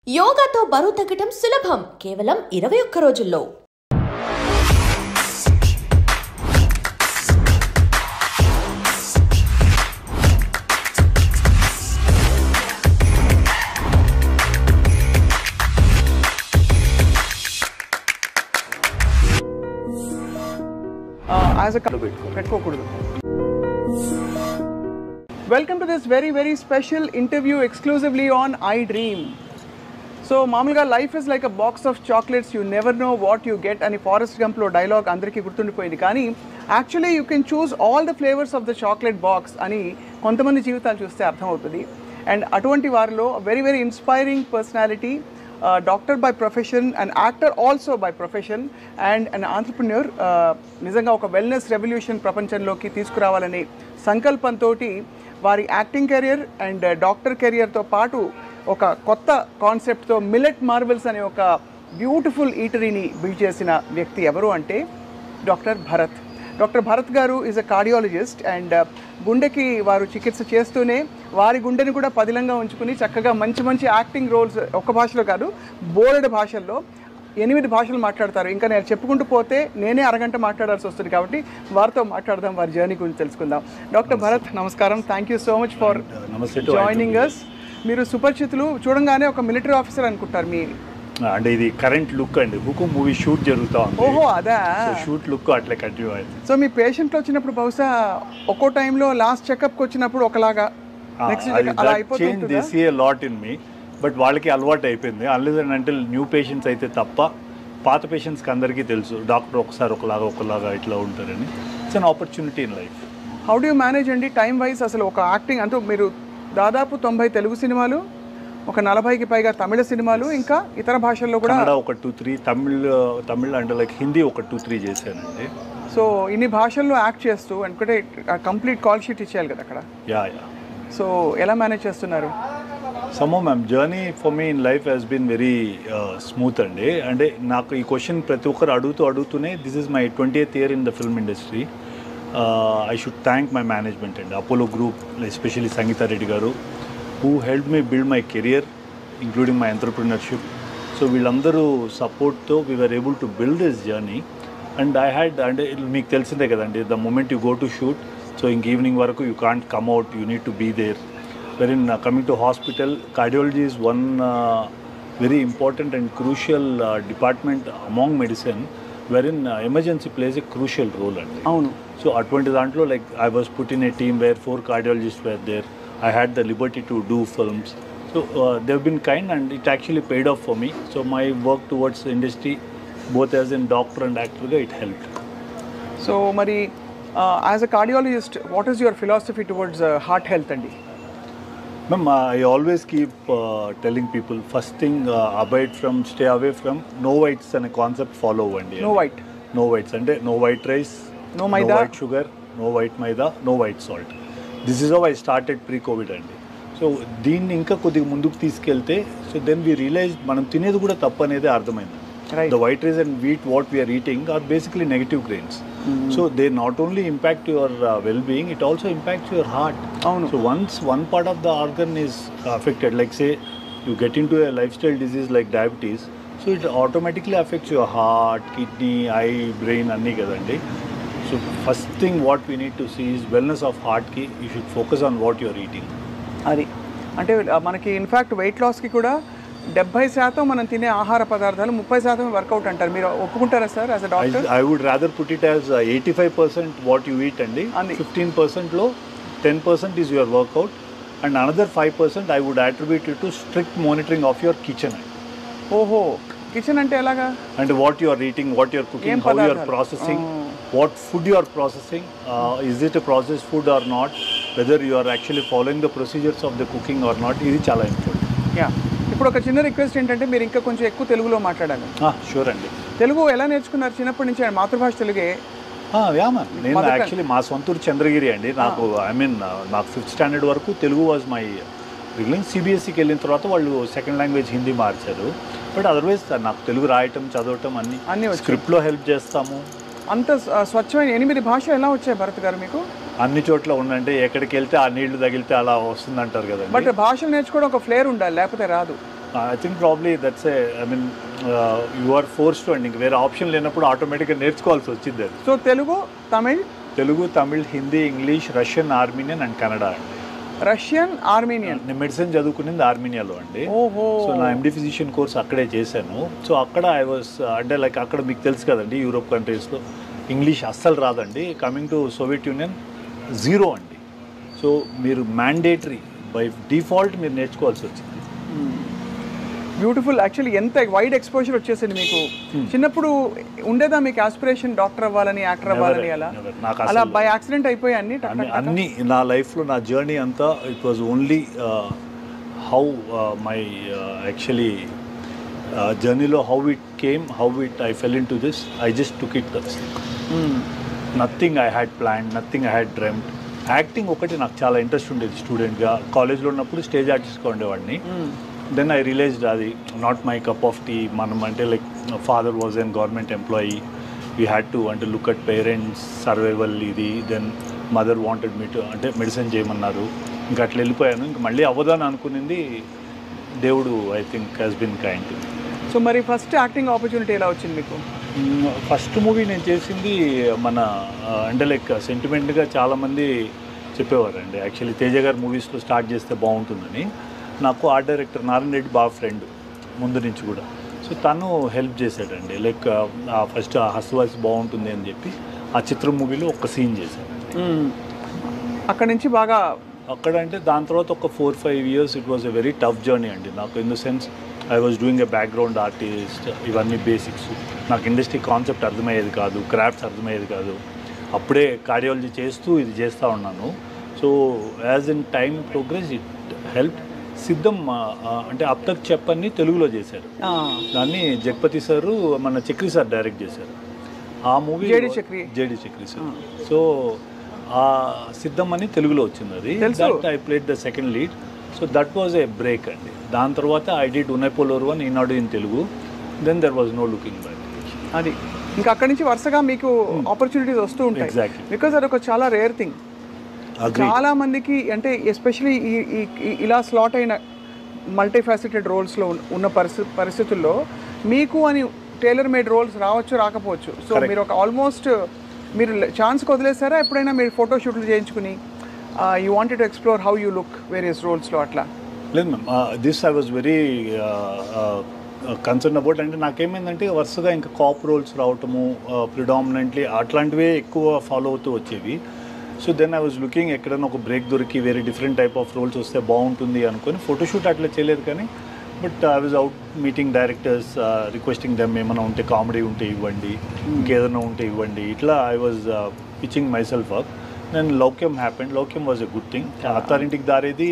యోగాతో బరువు తగ్గడం సులభం కేవలం 21 రోజుల్లో. As a పెట్టుకోకూడదు. Welcome to this very special interview exclusively on iDream. So మామూలుగా life is like a box of chocolates, you never know what you get అని forest గంప్లో dialogue అందరికీ గుర్తుండిపోయింది. కానీ actually you can choose all the flavours of the chocolate box అని కొంతమంది జీవితాలు చూస్తే అర్థమవుతుంది. అండ్ అటువంటి వారిలో very inspiring personality, doctor by profession and actor also by profession and an entrepreneur. నిజంగా ఒక వెల్నెస్ రెవల్యూషన్ ప్రపంచంలోకి తీసుకురావాలనే సంకల్పంతో వారి యాక్టింగ్ కెరియర్ అండ్ డాక్టర్ కెరియర్తో పాటు ఒక కొత్త కాన్సెప్ట్తో మిల్లెట్ మార్వెల్స్ అనే ఒక బ్యూటిఫుల్ ఈటరీని బిల్డ్ చేసిన వ్యక్తి ఎవరు అంటే డాక్టర్ భరత్. డాక్టర్ భరత్ గారు ఈజ్ అ కార్డియాలజిస్ట్ అండ్ గుండెకి వారు చికిత్స చేస్తూనే వారి గుండెని కూడా పదిలంగా ఉంచుకుని చక్కగా మంచి యాక్టింగ్ రోల్స్ ఒక్క భాషలో కాదు బోలెడు భాషల్లో 8 భాషలు మాట్లాడతారు. ఇంకా నేను చెప్పుకుంటూ పోతే నేనే అరగంట మాట్లాడాల్సి వస్తుంది. కాబట్టి వారితో మాట్లాడదాం, వారి జర్నీ గురించి తెలుసుకుందాం. డాక్టర్ భరత్ నమస్కారం, thank you so much for joining us. మీరు సుపరిచితులు, చూడంగానే ఒక మిలిటరీ ఆఫీసర్ అనుకుంటారు. మీ అంటే ఇది కరెంట్ లుక్ అండి, హుకుం మూవీ షూట్ జరుగుతా ఉంది. ఓహో అదా షూట్ లుక్ అట్లా కంటిన్యూ అయింది. సో మీ పేషెంట్లు వచ్చినప్పుడు బహుశా ఒక్కో టైంలో లాస్ట్ చెకప్కి వచ్చినప్పుడు ఒకలాగా నెక్స్ట్ అలా అయిపోతుంది. లాట్ ఇన్ మీ, బట్ వాళ్ళకి అలవాటు అయిపోయింది. Unless and until new patients అయితే తప్ప పాత పేషెంట్స్కి అందరికీ తెలుసు డాక్టర్ ఒకసారి ఒకలాగా ఇట్లా ఉంటారని. It's an opportunity in life. How do you manage అండి టైం వైజ్? అసలు ఒక యాక్టింగ్ అంటూ మీరు దాదాపు 90 తెలుగు సినిమాలు, ఒక 40కి పైగా తమిళ సినిమాలు, ఇంకా ఇతర భాషల్లో కూడా ఒక 2-3 తమిళ్ అంటే లైక్ హిందీ ఒక 2-3 చేశానండి. సో ఇన్ని భాషల్లో యాక్ట్ చేస్తూ అనుకుంటే కంప్లీట్ కాల్ షీట్ ఇచ్చేయాలి కదా అక్కడ. యా. సో ఎలా మేనేజ్ చేస్తున్నారు? సమ్మో ma'am, journey for me in life has been very smooth అండి. అంటే నాకు ఈ క్వశ్చన్ ప్రతి ఒక్కరు అడుగుతూనే this is my 20th year in the film industry. I should thank my management and Apollo Group, especially Sangeeta Reddy garu, who helped me build my career, including my entrepreneurship. So వీళ్ళందరూ సపోర్ట్తో we were able to build this journey. And I had, and మీకు తెలిసిందే కదండి, the moment you go to shoot, so ఇంక evening వరకు you can't come out, you need to be there. Wherein coming to hospital, cardiology is one very important and crucial department among medicine, wherein emergency plays a crucial role అండి. అవును. So అటువంటి దాంట్లో like I was put in a team where 4 cardiologists were there. I had the liberty to do films. So they've been kind and it actually paid off for me. So my work towards the industry, both as in doctor and actor, it helped. So మరి as a cardiologist, what is your philosophy towards heart health అండి? Ma'am, I always keep telling people, first thing, stay away from no whites అనే concept follow అవ్వండి. No whites అంటే no white rice, no white sugar, no white maida, no white salt. This is how I started pre-COVID అండి. So దీన్ని ఇంకా కొద్దిగా ముందుకు తీసుకెళ్తే, so then we realise మనం తినేది కూడా తప్పు అనేది అర్థమైంది. The white rice and wheat what we are eating are basically negative grains. So they not only impact your well-being, it also impacts your heart. So once one part of the organ is affected, like say you get into a lifestyle disease like diabetes, so it automatically affects your heart, kidney, eye, brain anni kadandi. So first thing what we need to see is wellness of heart ki you should focus on what you are eating. అది అంటే మనకి in fact wait లాస్కి కూడా 70% మనం తినే ఆహార పదార్థాలు, 30% work out అంటారు. మీరు ఒప్పుకుంటారా sir as a doctor? I would rather put it as 85% what you eat అండి, 15% లో 10% is your workout and another 5% I would attribute it to strict monitoring of your kitchen. ఓహో, కిచెన్ అంటే ఎలాగా? And what you are eating, what you are cooking, how you are processing, what food you are processing, is it a processed food or not, whether you are actually following the procedures of the cooking or not, ఇది చాలా important. Yeah. ఇప్పుడు ఒక చిన్న request ఏంటంటే మీరు ఇంకా కొంచెం ఎక్కువ తెలుగులో మాట్లాడాలి. షూర్ అండి. తెలుగు ఎలా నేర్చుకున్నారు? చిన్నప్పటి నుంచి మాతృభాష తెలుగే? యా మ్యామ్, నేను యాక్చువల్లీ మా సొంతూరు చంద్రగిరి అండి. నాకు నాకు 5th standard వరకు తెలుగు వాజ్ మై రిగ్లింగ్. సిబిఎస్ఈకి వెళ్ళిన తర్వాత వాళ్ళు సెకండ్ లాంగ్వేజ్ హిందీ మార్చారు. బట్ అదర్వైజ్ నాకు తెలుగు రాయటం, చదవటం అన్ని స్క్రిప్ట్లో హెల్ప్ చేస్తాము. అంత స్వచ్ఛమైన 8 భాషలు ఎలా వచ్చాయి భరత్ గారు మీకు? అన్ని చోట్ల ఉందంటే ఎక్కడికి వెళ్తే ఆ నీళ్లు తగిలితే అలా వస్తుంది అంటారు కదా. బట్ భాషలు నేర్చుకోవడం ఒక ఫ్లేర్ ఉండాలి, లేకపోతే రాదు. I think probably that's I mean you are force to అండి, ఇంక వేరే ఆప్షన్ లేనప్పుడు ఆటోమేటిక్గా నేర్చుకోవాల్సి వచ్చింది అది. So Telugu, Tamil, Hindi, English, Russian, Armenian and Kannada అండి. Russian, Armenian. నేను మెడిసిన్ చదువుకునేది ఆర్మీనియాలో అండి. ఓహో. సో నా ఎండి ఫిజిషియన్ కోర్స్ అక్కడే చేశాను. సో అక్కడ ఐ వాస్ అంటే లైక్ అక్కడ మీకు తెలుసు కదండి, యూరోప్ కంట్రీస్లో ఇంగ్లీష్ అస్సలు రాదండి. Coming to Soviet union zero అండి. సో మీరు మ్యాండేటరీ బై డిఫాల్ట్ మీరు నేర్చుకోవాల్సి వచ్చింది. బ్యూటిఫుల్. యాక్చువల్లీ ఎంత వైడ్ ఎక్స్పోజర్ వచ్చేసింది మీకు. చిన్నప్పుడు ఉండేదా మీకు ఆస్పిరేషన్ డాక్టర్ అవ్వాలని, యాక్టర్ అవ్వాలని? అలా బై యాక్సిడెంట్ అయిపోయి అన్ని నా లైఫ్లో నా జర్నీ అంతా it was only how my actually జర్నీలో how it came, how it I fell in to this, I just took it. Nothing I had plan, nothing I had dreamed. Acting ఒకటి నాకు చాలా ఇంట్రెస్ట్ ఉండేది. స్టూడెంట్గా కాలేజ్లో ఉన్నప్పుడు stage ఆర్టిస్ట్గా ఉండేవాడిని. దెన్ ఐ రియలైజ్డ్ అది not my cup of tea. మనం అంటే like father was an government employee, we had to అంటే లుక్ అట్ పేరెంట్స్ సర్వైవల్ ఇది. Then mother wanted me to అంటే మెడిసిన్ చేయమన్నారు. ఇంకా అట్లా వెళ్ళిపోయాను. ఇంక మళ్ళీ అవ్వదని అనుకునింది, దేవుడు I think has been kind to. So మరి ఫస్ట్ యాక్టింగ్ ఆపర్చునిటీ ఎలా వచ్చింది మీకు? ఫస్ట్ మూవీ నేను చేసింది మన అంటే లైక్ సెంటిమెంట్గా చాలామంది చెప్పేవారండి. యాక్చువల్లీ తేజ గారి మూవీస్లో స్టార్ట్ చేస్తే బాగుంటుందని. నాకు ఆర్ట్ డైరెక్టర్ నారాయణ రెడ్డి బాగా ఫ్రెండ్ ముందు నుంచి కూడా. సో తను హెల్ప్ చేశాడండి. లైక్ ఫస్ట్ హస్వాల్సి బాగుంటుంది అని చెప్పి ఆ చిత్రం మూవీలో ఒక సీన్ చేశాను. అక్కడ నుంచి బాగా అక్కడ అంటే దాని తర్వాత ఒక 4-5 years it was a very tough journey అండి నాకు. In the sense I was doing a background artist, ఇవన్నీ బేసిక్స్. నాకు ఇండస్ట్రీ కాన్సెప్ట్ అర్థమయ్యేది కాదు, క్రాఫ్ట్స్ అర్థమయ్యేది కాదు. అప్పుడే కార్డియాలజీ చేస్తూ ఇది చేస్తూ ఉన్నాను. So as in time progress it help. సిద్ధం అంటే అప్ తక్ చెప్పని తెలుగులో చేశారు. దాన్ని జగపతి సారు మన చక్రి సార్ డైరెక్ట్ చేశారు. ఆ movie JD Chakri sir. So ఆ సిద్ధం అని తెలుగులో వచ్చింది అది. That I played the second lead. So that was a break అండి. దాని తర్వాత ఐ డిడ్ ఉనైపోలోరు అని Eenadu in Telugu. Then there was no looking back. అది ఇంకా అక్కడి నుంచి వరుసగా మీకు ఆపర్చునిటీస్ వస్తూ ఉంటాయి. ఎగ్జాక్ట్లీ. బికాజ్ అది ఒక చాలా రేర్ థింగ్. చాలా మందికి అంటే ఎస్పెషలీ ఇలా స్లాట్ అయిన మల్టీఫాసెటెడ్ రోల్స్లో ఉన్న పరిస్థితుల్లో మీకు అని టైలర్ మేడ్ రోల్స్ రావచ్చు, రాకపోవచ్చు. సో మీరు ఒక ఆల్మోస్ట్ మీరు ఛాన్స్ వదిలేసారా ఎప్పుడైనా? మీరు ఫోటోషూట్లు చేయించుకుని you wanted to explore how you look various రోల్స్లో అట్లా? లేదు ma'am, this I was very concern about. అంటే నాకేమైందంటే వరుసగా ఇంకా కాప్ రోల్స్ రావటము ప్రిడామినెంట్లీ అట్లాంటివే ఎక్కువ ఫాలో అవుతూ వచ్చేవి. So then I was looking ఎక్కడైనా ఒక బ్రేక్ దొరికి వేరే డిఫరెంట్ టైప్ ఆఫ్ రోల్స్ వస్తే బాగుంటుంది అనుకొని ఫోటోషూట్ అట్లా చేయలేదు. కానీ but I was out meeting directors, requesting them ఏమైనా ఉంటే కామెడీ ఉంటే ఇవ్వండి, ఇంకేదైనా ఉంటే ఇవ్వండి. ఇట్లా I was pitching myself up. Then Loukyam happened. Loukyam was a good thing. Attarintiki Daredi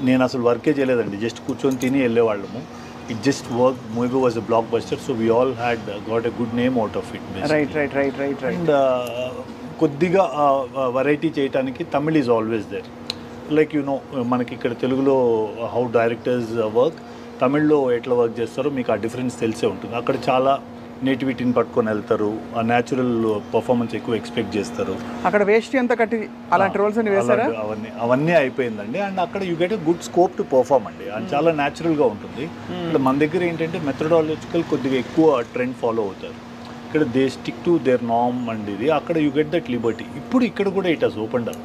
నేను అసలు వర్కే చేయలేదండి, జస్ట్ కూర్చొని తిని వెళ్ళేవాళ్ళము. It just work. Movie was a blockbuster. So we all had got a good name out of it. And కొద్దిగా variety చేయడానికి Tamil is always there. Like you know మనకి ఇక్కడ తెలుగులో హౌ డైరెక్టర్స్ వర్క్, తమిళ్లో ఎట్లా వర్క్ చేస్తారో మీకు ఆ డిఫరెన్స్ తెలిసే ఉంటుంది. అక్కడ చాలా నేటివిటీని పట్టుకొని వెళ్తారు, ఆ న్యాచురల్ పర్ఫార్మెన్స్ ఎక్కువ ఎక్స్పెక్ట్ చేస్తారు. అక్కడ వేస్ట్ అంతా కట్టి అలాంటి రోల్స్ అని వేస్తారా? అవన్నీ అయిపోయిందండి. అండ్ అక్కడ you get a good scope to perform అండి. అండ్ చాలా న్యాచురల్గా ఉంటుంది. ఇక్కడ మన దగ్గర ఏంటంటే మెథడాలజికల్ కొద్దిగా ఎక్కువ ట్రెండ్ ఫాలో అవుతారు. ఇక్కడ they stick to their norm and ఇది. అక్కడ యూ గెట్ దట్ లిబర్టీ. ఇప్పుడు ఇక్కడ కూడా it has opened up.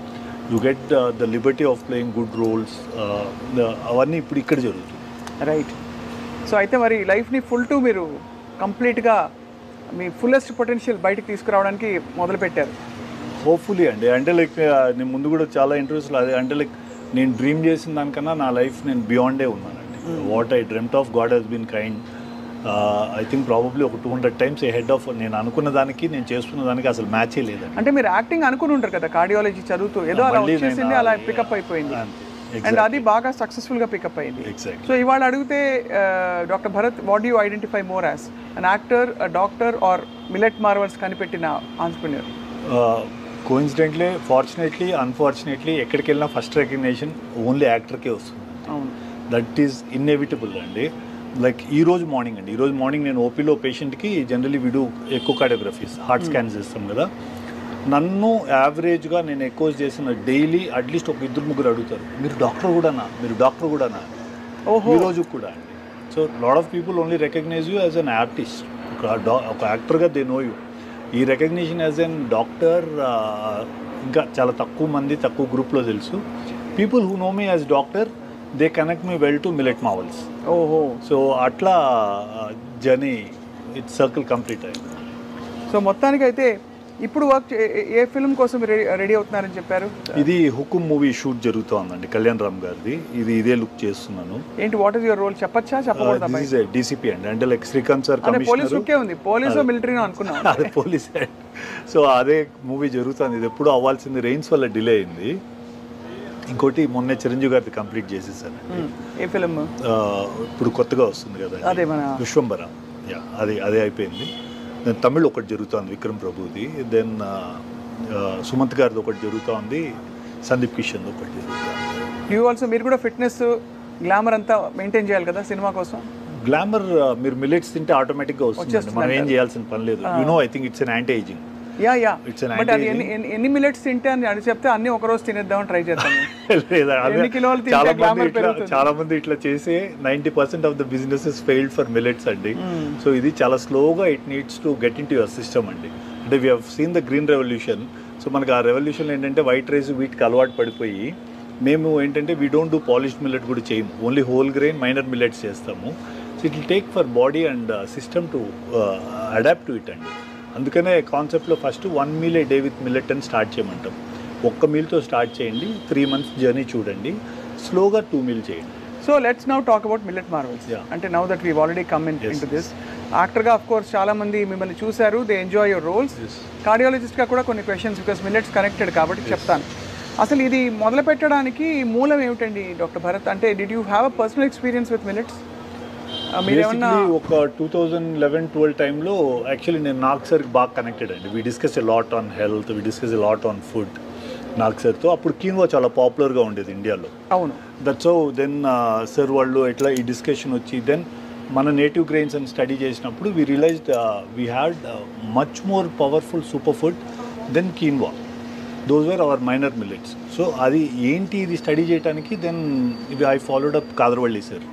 You get the liberty of playing good roles. అవన్నీ ఇప్పుడు ఇక్కడ జరుగుతుంది. రైట్. సో అయితే మరి లైఫ్ని ఫుల్ టు మీరు కంప్లీట్గా మీ ఫుల్లెస్ట్ పొటెన్షియల్ బయటకు తీసుకురావడానికి మొదలుపెట్టారు. హోప్ఫుల్లీ అండి. అంటే లైక్ నేను ముందు కూడా చాలా ఇంటర్వ్యూస్లో అదే అంటే లైక్ నేను డ్రీమ్ చేసిన దానికన్నా నా లైఫ్ నేను బియాండే ఉన్నానండి. What I dreamt of, God has been kind. I think probably ఒక 200 times హెడ్ ఆఫ్ నేను అనుకున్న దానికి నేను చేస్తున్న దానికి అసలు మ్యాచే లేదండి. అంటే మీరు యాక్టింగ్ అనుకుని ఉంటారు కదా, కార్డియాలజీ చదువుతూ ఏదో అలా వచ్చేసింది, అలా పికప్ అయిపోయింది. అండ్ అది బాగా సక్సెస్ఫుల్గా పికప్ అయింది. Exactly. సో ఇవాళ అడిగితే doctor Bharat, what do you identify more as an actor, doctor or Millet Marvels కనిపెట్టిన ఆంట్రప్రెన్యూర్? కోఇన్సిడెంట్లీ, ఫార్చునేట్లీ, అన్ఫార్చునేట్లీ ఎక్కడికి వెళ్ళినా ఫస్ట్ రికగ్నిషన్ ఓన్లీ యాక్టర్కే వస్తుంది. అవును, దట్ ఈస్ ఇన్ఎవిటబుల్ అండి. లైక్ ఈరోజు మార్నింగ్ నేను ఓపీలో పేషెంట్కి జనరలీ వీడు ఎక్కువ కార్డియోగ్రఫీస్, హార్ట్ స్కాన్స్ చేస్తాం కదా. నన్ను యావరేజ్గా నేను ఎక్కువ చేసిన డైలీ అట్లీస్ట్ ఒక 2-3 అడుగుతారు, మీరు డాక్టర్ కూడానా? ఈ రోజు కూడా అండి. So lot of people only recognise you as an artist, ఒక యాక్టర్గా దే నో యూ. ఈ రికగ్నిషన్ యాజ్ ఎన్ డాక్టర్ ఇంకా చాలా తక్కువ మంది, తక్కువ గ్రూప్లో తెలుసు. People who know me as doctor, they connect me well to Millet Marvels. ఓహో. సో అట్లా జర్నీ ఇట్స్ సర్కిల్ కంప్లీట్ అయింది. సో మొత్తానికి అయితే ఇప్పుడు వర్క్ ఏ ఫిల్మ్ కోసం రెడీ అవుతున్నారని చెప్పారు? ఇది హుకుం మూవీ షూట్ జరుగుతోందండి, కళ్యాణ్ రామ్ గారిది. ఇదే లుక్ చేస్తున్నాను. ఏంటి, వాట్ ఇస్ యువర్ రోల్ చెప్పచ్చా, చెప్పకూడదా? దిస్ ఇస్ డీసీపీ అండి, అంటే like Srikanth sir police commissioner. లుక్కే ఉంది, పోలీసో మిలిటరీనో అనుకున్నాను. అదే పోలీస్. సో అదే మూవీ జరుగుతుంది. ఇది ఎప్పుడు అవ్వాల్సింది రెయిన్స్ వల్ల డిలే అయింది. ఇంకోటి మొన్నే చిరంజీవి గారిది కంప్లీట్ చేసేసాను. A film? ఇప్పుడు కొత్తగా వస్తుంది కదా, అదే మన విశ్వంబర. యా, అదే అయిపోయింది. దెన్ తమిళ్ ఒకటి జరుగుతుంది, విక్రమ్ ప్రభుది. దెన్ సుమంత్ గారిది ఒకటి జరుగుతుంది, సందీప్ కిషన్ ఒకటి జరుగుతుంది. యూ ఆల్సో, మీరు కూడా ఫిట్నెస్ గ్లామర్ అంతా మెయింటైన్ చేయాలి కదా సినిమా కోసం? గ్లామర్ మీరు మిల్లెట్స్ తింటే ఆటోమేటిక్గా వస్తుంది, మనం ఏం చేయాల్సిన పని లేదు. You know, I think it's an anti ageing. Yeah but అది ఎన్ని మిల్లెట్స్ తింటే అని చెప్తే అన్ని ఒక రోజు తినేద్దామని ట్రై చేస్తాను. ఎన్ని కిలోలు తింటే గ్లామర్ పెరుగుతుంది? చాలా మంది ఇట్లా చేసి 90% of the businesses failed for millets అండి. సో ఇది చాలా స్లోగా it needs to get in to your system అండి. అంటే we have seen the green revolution. So మనకి ఆ రెవల్యూషన్ ఏంటంటే వైట్ రైస్ వీటికి అలవాటు పడిపోయి మేము ఏంటంటే we don't do polished millet కూడా చేయము, only whole grain minor millets చేస్తాము. So it will take for body and system to adapt to it అండి. అందుకనే కాన్సెప్ట్లో first 1 meal a day with millet అని స్టార్ట్ చేయమంటాం. ఒక్క మీల్తో స్టార్ట్ చేయండి, 3 months జర్నీ చూడండి, స్లోగా 2 meal చేయండి. So let's now talk about Millet Marvels. అంటే now that we already come in to this, యాక్టర్గా ఆఫ్ కోర్స్ చాలా మంది మిమ్మల్ని చూశారు, దే ఎంజాయ్ యువర్ రోల్స్. కార్డియాలజిస్ట్గా కూడా కొన్ని క్వశ్చన్స్, బికాస్ మిల్లెట్స్ కనెక్టెడ్ కాబట్టి చెప్తాను. అసలు ఇది మొదలు పెట్టడానికి మూలం ఏమిటండి డాక్టర్ భరత్? అంటే did you have a personal experience with millets? ఒక 2011-12 టైంలో యాక్చువల్లీ నేను నాగ్ సార్కి బాగా కనెక్టెడ్ అండి. We discuss a lot on health, we discuss a lot on food Nag సార్తో. అప్పుడు కీన్వా చాలా పాపులర్గా ఉండేది ఇండియాలో. అవును. దట్స్ హౌ దెన్ సార్ వాళ్ళు ఎట్లా ఈ డిస్కషన్ వచ్చి దెన్ మన నేటివ్ గ్రెయిన్స్ అని స్టడీ చేసినప్పుడు we realised we had much more powerful super food than quinoa. Those were our minor millets. So అది ఏంటి ఇది స్టడీ చేయడానికి దెన్ ఇది I followed up Khadar Vali sir.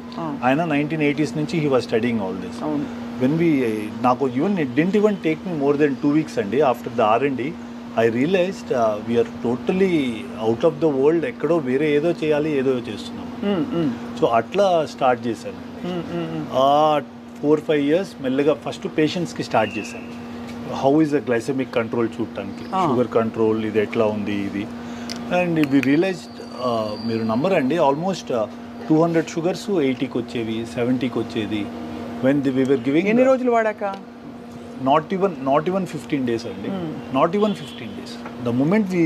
ఆయన 1980s నుంచి he was studying all this. When నాకు even it didn't even take me more than 2 weeks అండి. After the R&D I realised we are totally out of the world, ఎక్కడో వేరే ఏదో చేయాలి, ఏదో చేస్తున్నాం. సో అట్లా స్టార్ట్ చేశాను. 4-5 years మెల్లగా ఫస్ట్ పేషెంట్స్కి స్టార్ట్ చేశాను. How is the glycaemic control చూడటానికి, షుగర్ కంట్రోల్ ఇది ఎట్లా ఉంది ఇది. అండ్ వి రియలైజ్డ్, మీరు నమ్మరండి, ఆల్మోస్ట్ 200 sugars 80కి వచ్చేవి, 70కి వచ్చేది. When we were giving. ఎన్ని రోజులు వాడాక? నాట్ ఈవెన్ 15 days అండి. Not even 15 days. The moment we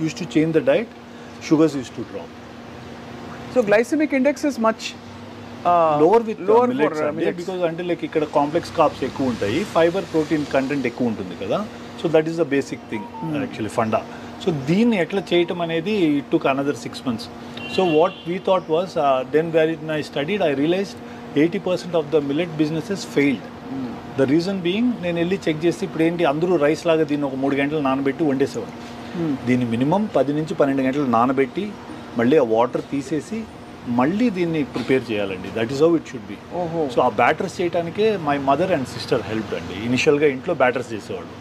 used to change the diet, sugars used to drop. So glycaemic index is much lower with millets అండి, because అంటే like ఇక్కడ complex carbs ఎక్కువ ఉంటాయి, fibre protein content ఎక్కువ ఉంటుంది కదా. So that is the basic thing actually funda. So దీన్ని ఎట్లా చేయటం అనేది it took another 6 months. So what we thought was then when I studied I realised 80% of the millet businesses failed. The reason being, నేను వెళ్ళి check చేసి ఇప్పుడు ఏంటి అందరూ రైస్ లాగా దీన్ని ఒక 3 గంటలు నానబెట్టి వండేసేవారు. దీన్ని మినిమం 10 నుంచి 12 గంటలు నానబెట్టి మళ్ళీ ఆ వాటర్ తీసేసి మళ్ళీ దీన్ని ప్రిపేర్ చేయాలండి. That is how it should be. So ఆ బ్యాటర్స్ చేయడానికే my mother and sister help అండి. ఇనిషియల్గా ఇంట్లో బ్యాటర్స్ చేసేవాళ్ళు.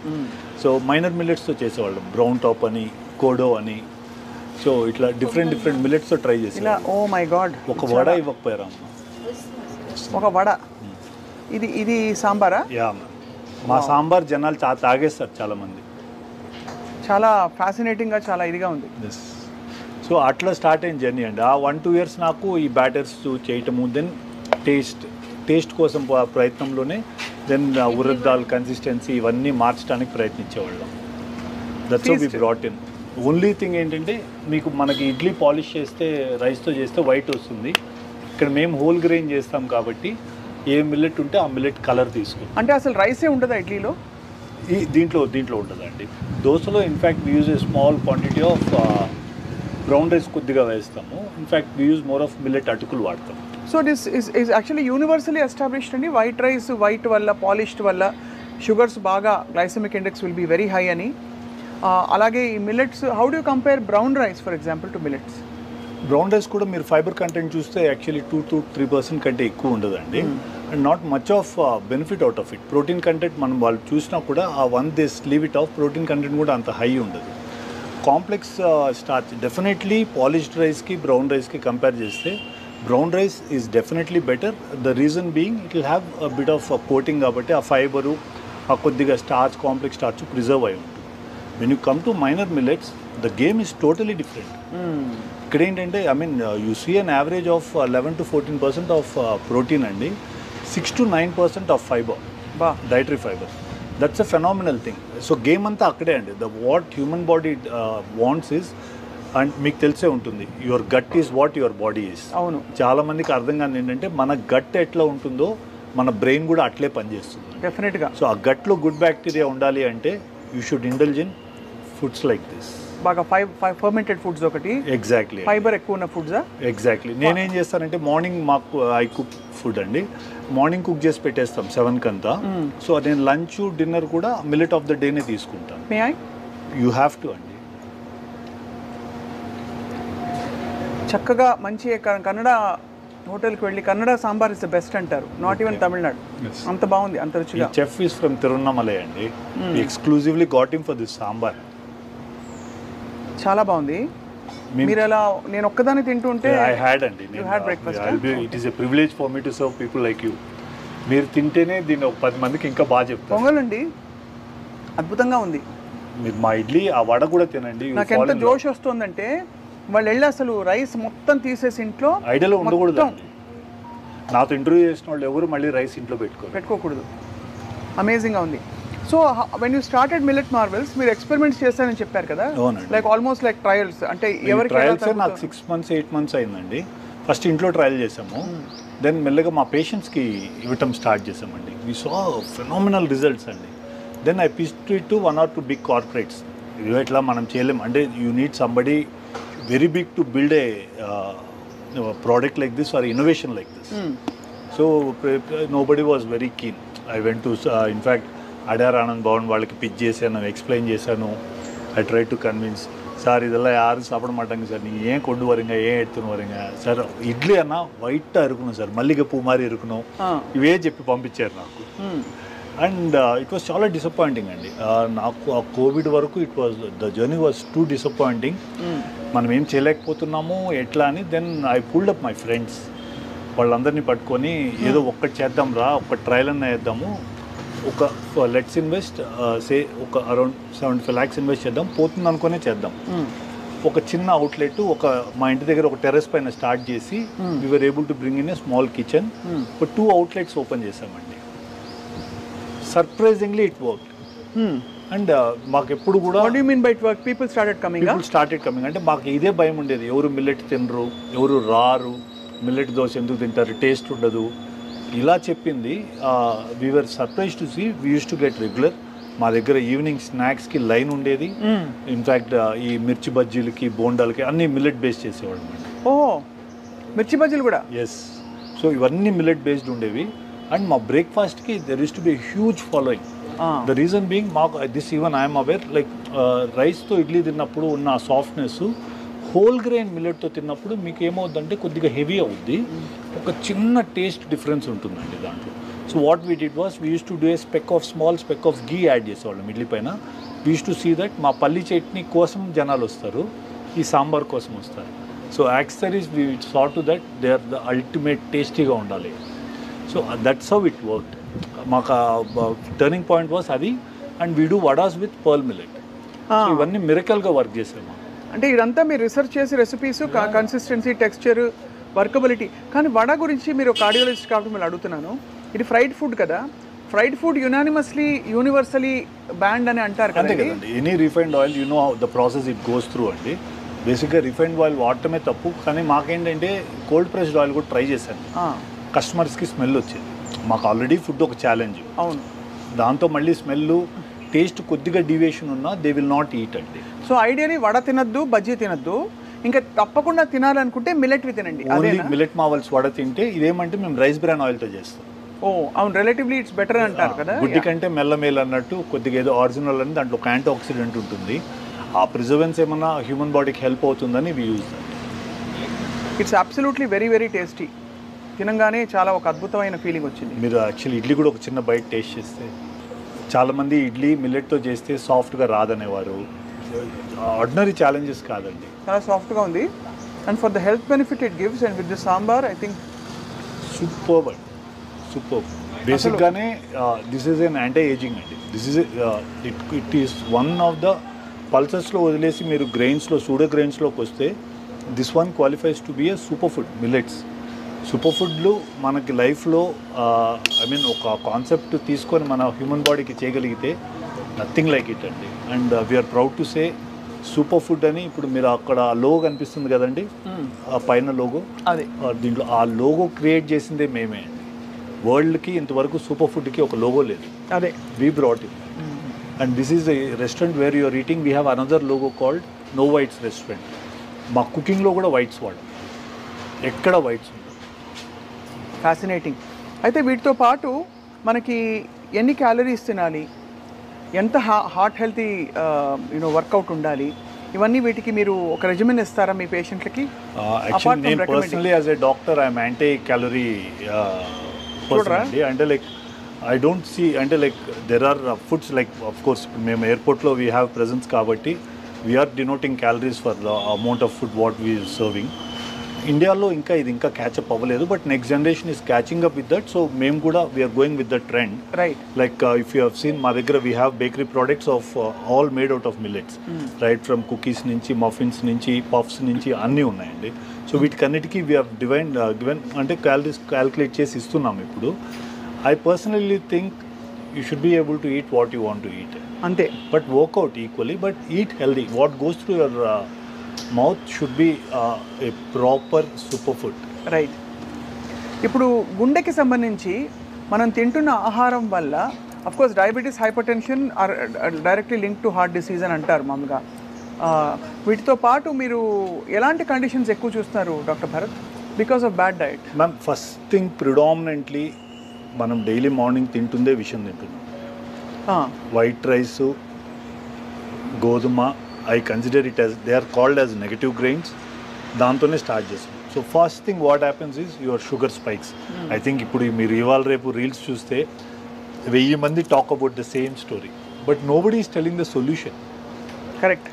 సో మైనర్ మిల్లెట్స్తో చేసేవాళ్ళం, బ్రౌన్ టాప్ అని, కోడో అని. సో ఇట్లా డిఫరెంట్ మిల్లెట్స్తో ట్రై చేసి. ఓ మై గాడ్, ఒక వడ ఇవ్వకపోయారా? ఒక వడ. ఇది సాంబారా? యా, మా సాంబార్ జనాలు తాగేస్తారు చాలామంది. చాలా ఫ్యాసినేటింగ్గా, చాలా ఇదిగా ఉంది. సో అట్లా స్టార్ట్ అయిన జర్నీ అండి. ఆ 1-2 years నాకు ఈ బ్యాటర్స్ చేయటము, దెన్ టేస్ట్ కోసం ప్రయత్నంలోనే దెన్ ఉరద్ దాల్ కన్సిస్టెన్సీ ఇవన్నీ మార్చడానికి ప్రయత్నించేవాళ్ళం. That's how we brought in. Only thing ఏంటంటే మనకి ఇడ్లీ పాలిష్ చేస్తే రైస్తో చేస్తే వైట్ వస్తుంది. ఇక్కడ మేము హోల్ గ్రెయిన్ చేస్తాం కాబట్టి ఏ మిల్లెట్ ఉంటే ఆ మిల్లెట్ కలర్ తీసుకుంటాం. అంటే అసలు రైసే ఉంటుందా ఇడ్లీలో? దీంట్లో ఉంటుందండి. దోశలో in fact we use a small quantity of brown rice కొద్దిగా వేస్తాము. In fact we use more of millet అటుకులు వాడతాం. So this is actually universally established అండి. వైట్ రైస్ వైట్ వల్ల, పాలిష్డ్ వల్ల షుగర్స్ బాగా, glycemic index will be very high అని. అలాగే ఈ millets, how do compare brown rice for example to millets? Brown rice కూడా మీరు ఫైబర్ కంటెంట్ చూస్తే యాక్చువల్లీ 2 to 3% కంటే ఎక్కువ ఉండదండి. And not much of benefit out of it. Protein content మనం వాళ్ళు చూసినా కూడా ఆ one this leave it of protein content కూడా అంత హై ఉండదు. కాంప్లెక్స్ స్టార్చ్ డెఫినెట్లీ పాలిష్డ్ రైస్కి బ్రౌన్ రైస్కి కంపేర్ చేస్తే brown rice is definitely better. The reason being it will have bit of coating కాబట్టి ఆ ఫైబరు ఆ కొద్దిగా స్టార్చ్ కాంప్లెక్స్ స్టార్చ్ ప్రిజర్వ్ అయి ఉంటుంది. When you come to minor millets the game is totally different. ఇక్కడ ఏంటంటే I mean you see an average of 11 to 14% of protein అండి, 6 to 9% of fibre, dietary fibre. That's a phenomenal thing. So game అంతా అక్కడే అండి. The what human body wants is, and మీకు తెలిసే ఉంటుంది, your gut is what your body is. అవును, చాలా మందికి అర్థం కాని ఏంటంటే మన గట్ ఎట్లా ఉంటుందో మన బ్రెయిన్ కూడా అట్లే పనిచేస్తుంది డెఫినెట్గా. సో ఆ గట్లో గుడ్ బ్యాక్టీరియా ఉండాలి అంటే you should indulge in foods like this. బాగా ఫర్మెంటెడ్ ఫుడ్స్ ఒకటి, ఎగ్జాక్ట్లీ ఫైబర్ ఎక్కువ ఉన్న ఫుడ్సా? ఎగ్జాక్ట్లీ. నేనేం చేస్తానంటే మార్నింగ్ మాకు ఐ కుక్ ఫుడ్ అండి, మార్నింగ్ కుక్ చేసి పెట్టేస్తాం 7 కంతా. సో నేను లంచ్ డిన్నర్ కూడా మిల్లెట్ ఆఫ్ ద డేనే తీసుకుంటాను. May I? You have to అండి. చక్కగా మంచి కన్నడ హోటల్కి వెళ్ళి Kannada sambar is the best అంటారు, నాట్ ఈవెన్ తమిళనాడు. అంత బాగుంది, అంత రుచిగా. చెఫ్ ఈస్ ఫ్రమ్ తిరువన్నమలై అండి, exclusively got him for this sambar. చాలా బాగుంది. మీరు ఎలా, నేను ఒక్కదాన్ని తింటుంటే ఐ హ్యాడ్ అండి, it is a privilege for me to serve people like you. మీరు తింటేనే దీన్ని ఒక 10 మందికి ఇంకా బాగా చెప్తారు. పొంగలండి అద్భుతంగా ఉంది. మీరు మా ఇడ్లీ ఆ వడ కూడా తినండి. నాకు ఎంత జోష్ వస్తుందంటే వాళ్ళు వెళ్ళి అసలు రైస్ మొత్తం తీసేసి ఇంట్లో ఐడియాలో ఉండకూడదు. నాతో ఇంటర్వ్యూ చేసిన వాళ్ళు ఎవరు మళ్ళీ రైస్ ఇంట్లో పెట్టుకోకూడదు. అమేజింగ్గా ఉంది. So when you started millet Marvel's, మీరు ఎక్స్పెరిమెంట్స్ చేస్తారని చెప్పారు కదా, లైక్ ఆల్మోస్ట్ లైక్ ట్రయల్స్ అంటే ఎవరికి? ట్రయల్స్ నాకు 6 months 8 months అయిందండి. ఫస్ట్ ఇంట్లో ట్రయల్ చేసాము, దెన్ మెల్లగా మా పేషెంట్స్కి ఇవ్వటం స్టార్ట్ చేసామండి. వీ సా ఫెనామినల్ రిజల్ట్స్ అండి. Then I pitched it to 1 or 2 big corporates. ఇవి ఎట్లా మనం చేయలేం అంటే you need somebody very big to build a product like this or innovation like this. So nobody was very keen. I went to in fact Adyar Anand Bhavan వాళ్ళకి pitch చేశాను, explain చేశాను. I try to convince, sir இதெல்லாம் யாரும் சாப்பிட மாட்டாங்க sir, நீங்கள் ஏன் கொண்டு வரீங்க, ஏன் எடுத்துன்னு வரீங்க సార్, ఇడ్లీ అన్న వైట్గా இருக்கணும் సార్, మల్లిగ పువ్వు మారి இருக்கணும், ఇవే చెప్పి పంపించారు నాకు. అండ్ ఇట్ వాస్ చాలా డిసప్పాయింటింగ్ అండి నాకు. ఆ కోవిడ్ వరకు it was the journey was too disappointing. మనం ఏం చేయలేకపోతున్నాము ఎట్లా అని. Then I pulled up my friends, వాళ్ళందరినీ పట్టుకొని ఏదో ఒక్కటి చేద్దాం రా, ఒక్క ట్రయల్ అన్న వేద్దాము, ఒక లెట్స్ ఇన్వెస్ట్ సే ఒక అరౌండ్ 75 lakhs ఇన్వెస్ట్ చేద్దాం, పోతుంది అనుకునే చేద్దాం. ఒక చిన్న అవుట్లెట్ ఒక మా ఇంటి దగ్గర ఒక టెర్రస్ పైన స్టార్ట్ చేసి we're able to bring in a small kitchen. ఒక 2 outlets ఓపెన్ చేసామండి. Surprisingly it worked. అండ్ మాకు ఎప్పుడు కూడా పీపుల్ స్టార్టెడ్ కమింగ్ అంటే మాకు ఇదే భయం ఉండేది, ఎవరు మిల్లెట్ తినరు, ఎవరు రారు, మిల్లెట్ దోశ ఎందుకు తింటారు, టేస్ట్ ఉండదు ఇలా చెప్పింది. We're surprise to see we used to get regular. మా దగ్గర ఈవినింగ్ స్నాక్స్కి లైన్ ఉండేది. ఇన్ఫ్యాక్ట్ ఈ మిర్చి బజ్జీలకి బోండాలకి అన్ని మిల్లెట్ బేస్డ్ చేసేవాళ్ళం అండి. మిర్చి బజ్జీలు కూడా? ఎస్. సో ఇవన్నీ మిల్లెట్ బేస్డ్ ఉండేవి. అండ్ మా బ్రేక్ఫాస్ట్కి there used to be huge following. The reason being మాకు this even I'm aware, like రైస్తో ఇడ్లీ తిన్నప్పుడు ఉన్న సాఫ్ట్నెస్ హోల్ గ్రెయిన్ మిల్లెట్తో తిన్నప్పుడు మీకు ఏమవుద్దంటే కొద్దిగా హెవీ అవుద్ది, ఒక చిన్న టేస్ట్ డిఫరెన్స్ ఉంటుందండి దాంట్లో. So what we did was we used to do a small speck of ghee add చేసేవాళ్ళం ఇడ్లీ పైన. We used to see that మా పల్లి చట్నీ కోసం జనాలు వస్తారు, ఈ సాంబార్ కోసం వస్తారు. So accessories we saw to that they are the ultimate టేస్టీగా ఉండాలి. So that's how it worked. మాకు టర్నింగ్ పాయింట్ వాస్ అది. And we do vadas with pearl millet. So ఇవన్నీ మిరకల్గా వర్క్ చేసాము. అంటే ఇదంతా మీరు రీసెర్చ్ చేసి రెసిపీస్, కన్సిస్టెన్సీ, టెక్స్చర్, వర్కబిలిటీ. కానీ వడ గురించి మీరు కార్డియాలజిస్ట్ కాబట్టి మీరు అడుగుతున్నాను, ఇది ఫ్రైడ్ ఫుడ్ కదా, ఫ్రైడ్ ఫుడ్ యూనివర్సలీ బ్యాండ్ అని అంటారు కదా. Any refined oil you know the process it goes through అండి. బేసిక్గా రిఫైన్డ్ ఆయిల్ వాడటమే తప్పు, కానీ మాకేంటంటే కోల్డ్ ప్రెస్డ్ ఆయిల్ కూడా ట్రై చేశాను. కస్టమర్స్కి స్మెల్ వచ్చేది. మాకు ఆల్రెడీ ఫుడ్ ఒక ఛాలెంజ్. అవును, దాంతో మళ్ళీ స్మెల్, టేస్ట్ కొద్దిగా డీవియేషన్ ఉన్నా దే విల్ నాట్ ఈట్ అండి. సో ఐడియాని వడ తినద్దు, బజ్జీ తినద్దు, ఇంకా తప్పకుండా తినాలనుకుంటే మిల్లెట్వి తినండి. ఓన్లీ మిల్లెట్ మావల్స్ వడ తింటే ఇదేమంటే మేము రైస్ బ్రాన్ ఆయిల్తో చేస్తాం. అవును, రిలేటివ్లీ ఇట్స్ బెటర్ అంటారు కదా. గుడ్డి కంటే మెల్లమేలు అన్నట్టు కొద్దిగా ఏదో ఆరిజినల్ అని దాంట్లో ఒక యాంటీ ఆక్సిడెంట్ ఉంటుంది. ఆ ప్రిజర్వెన్స్ ఏమన్నా హ్యూమన్ బాడీకి హెల్ప్ అవుతుందని we use that. It's absolutely very very tasty. తినంగానే చాలా ఒక అద్భుతమైన ఫీలింగ్ వచ్చింది. మీరు యాక్చువల్లీ ఇడ్లీ కూడా ఒక చిన్న బైట్ టేస్ట్ చేస్తే, చాలామంది ఇడ్లీ మిల్లెట్తో చేస్తే సాఫ్ట్గా రాదనేవారు. ఆర్డినరీ ఛాలెంజెస్ కాదండి, చాలా సాఫ్ట్గా ఉంది. And for the health benefit it gives and with the sambar I think superb అండి, సూపర్బ్. బేసిక్గానే this is an anti ageing అండి. This is it is one of the పల్సెస్లో వదిలేసి మీరు గ్రెయిన్స్లో సూడో గ్రెయిన్స్లోకి వస్తే this one qualifies to be a super food. Millets super ఫుడ్లు మనకి లైఫ్లో ఐ మీన్ ఒక కాన్సెప్ట్ తీసుకొని మన హ్యూమన్ బాడీకి చేయగలిగితే నథింగ్ లైక్ ఇట్ అండి. And we're proud to say super food అని. ఇప్పుడు మీరు అక్కడ లోగో కనిపిస్తుంది కదండి, ఆ పైన లోగో, అదే దీంట్లో ఆ లోగో క్రియేట్ చేసిందే మేమే అండి. వరల్డ్కి ఇంతవరకు సూపర్ ఫుడ్కి ఒక లోగో లేదు, అదే we brought it. And this is a restaurant where you're eating. We have another logo called no whites restaurant. మా కుకింగ్లో కూడా వైట్స్ వాడు, ఎక్కడ వైట్స్. ఫ్యాసినేటింగ్. అయితే వీటితో పాటు మనకి ఎన్ని క్యాలరీస్ తినాలి, ఎంత హార్ట్ హెల్తీ వర్కౌట్ ఉండాలి, ఇవన్నీ వీటికి మీరు ఒక రెజిమెన్ ఇస్తారా మీ పేషెంట్లకి? యాక్చువల్లీ నేను personally as a doctor I'm anti calorie person అండి. అంటే లైక్ ఐ డోంట్ సీ, అంటే like there are foods like of course మేము ఎయిర్పోర్ట్లో వీ హ్యావ్ ప్రెజెన్స్ కాబట్టి we're denoting calories for the amount of food what we serving. ఇండియాలో ఇంకా ఇది ఇంకా క్యాచప్ అవ్వలేదు, but next generation is catching up with that. So మేము కూడా we're going with the trend. Right. Like if you have seen మా దగ్గర we have bakery products of all made out of millets, right from cookies నుంచి muffins నుంచి puffs నుంచి అన్నీ ఉన్నాయండి. So వీటికన్నిటికీ వీ హ్యావ్ గివెన్ అంటే క్యాలరీస్ క్యాల్కులేట్ చేసి ఇస్తున్నాం ఇప్పుడు. I personally think you should be able to eat what you want to eat, అంతే. But workout equally, but eat healthy. What goes through your mouth should be a proper super food. Right. ఇప్పుడు గుండెకి సంబంధించి మనం తింటున్న ఆహారం వల్ల of course diabetes, hyper tension are directly link to heart disease అని అంటారు మామూలుగా. వీటితో పాటు మీరు ఎలాంటి కండిషన్స్ ఎక్కువ చూస్తున్నారు doctor Bharat because of bad diet? Ma'am, first thing predominantly మనం డైలీ మార్నింగ్ తింటుందే విషయం తింటున్నాం. వైట్ రైసు, గోధుమ, I consider it as they are called as negative grains. దాంతోనే స్టార్ట్ చేస్తాం. So first thing what happens is your sugar spikes. I think ఇప్పుడు మీరు ఇవాళ రేపు రీల్స్ చూస్తే 1000 మంది talk about the same story, but nobody is telling the solution. Correct.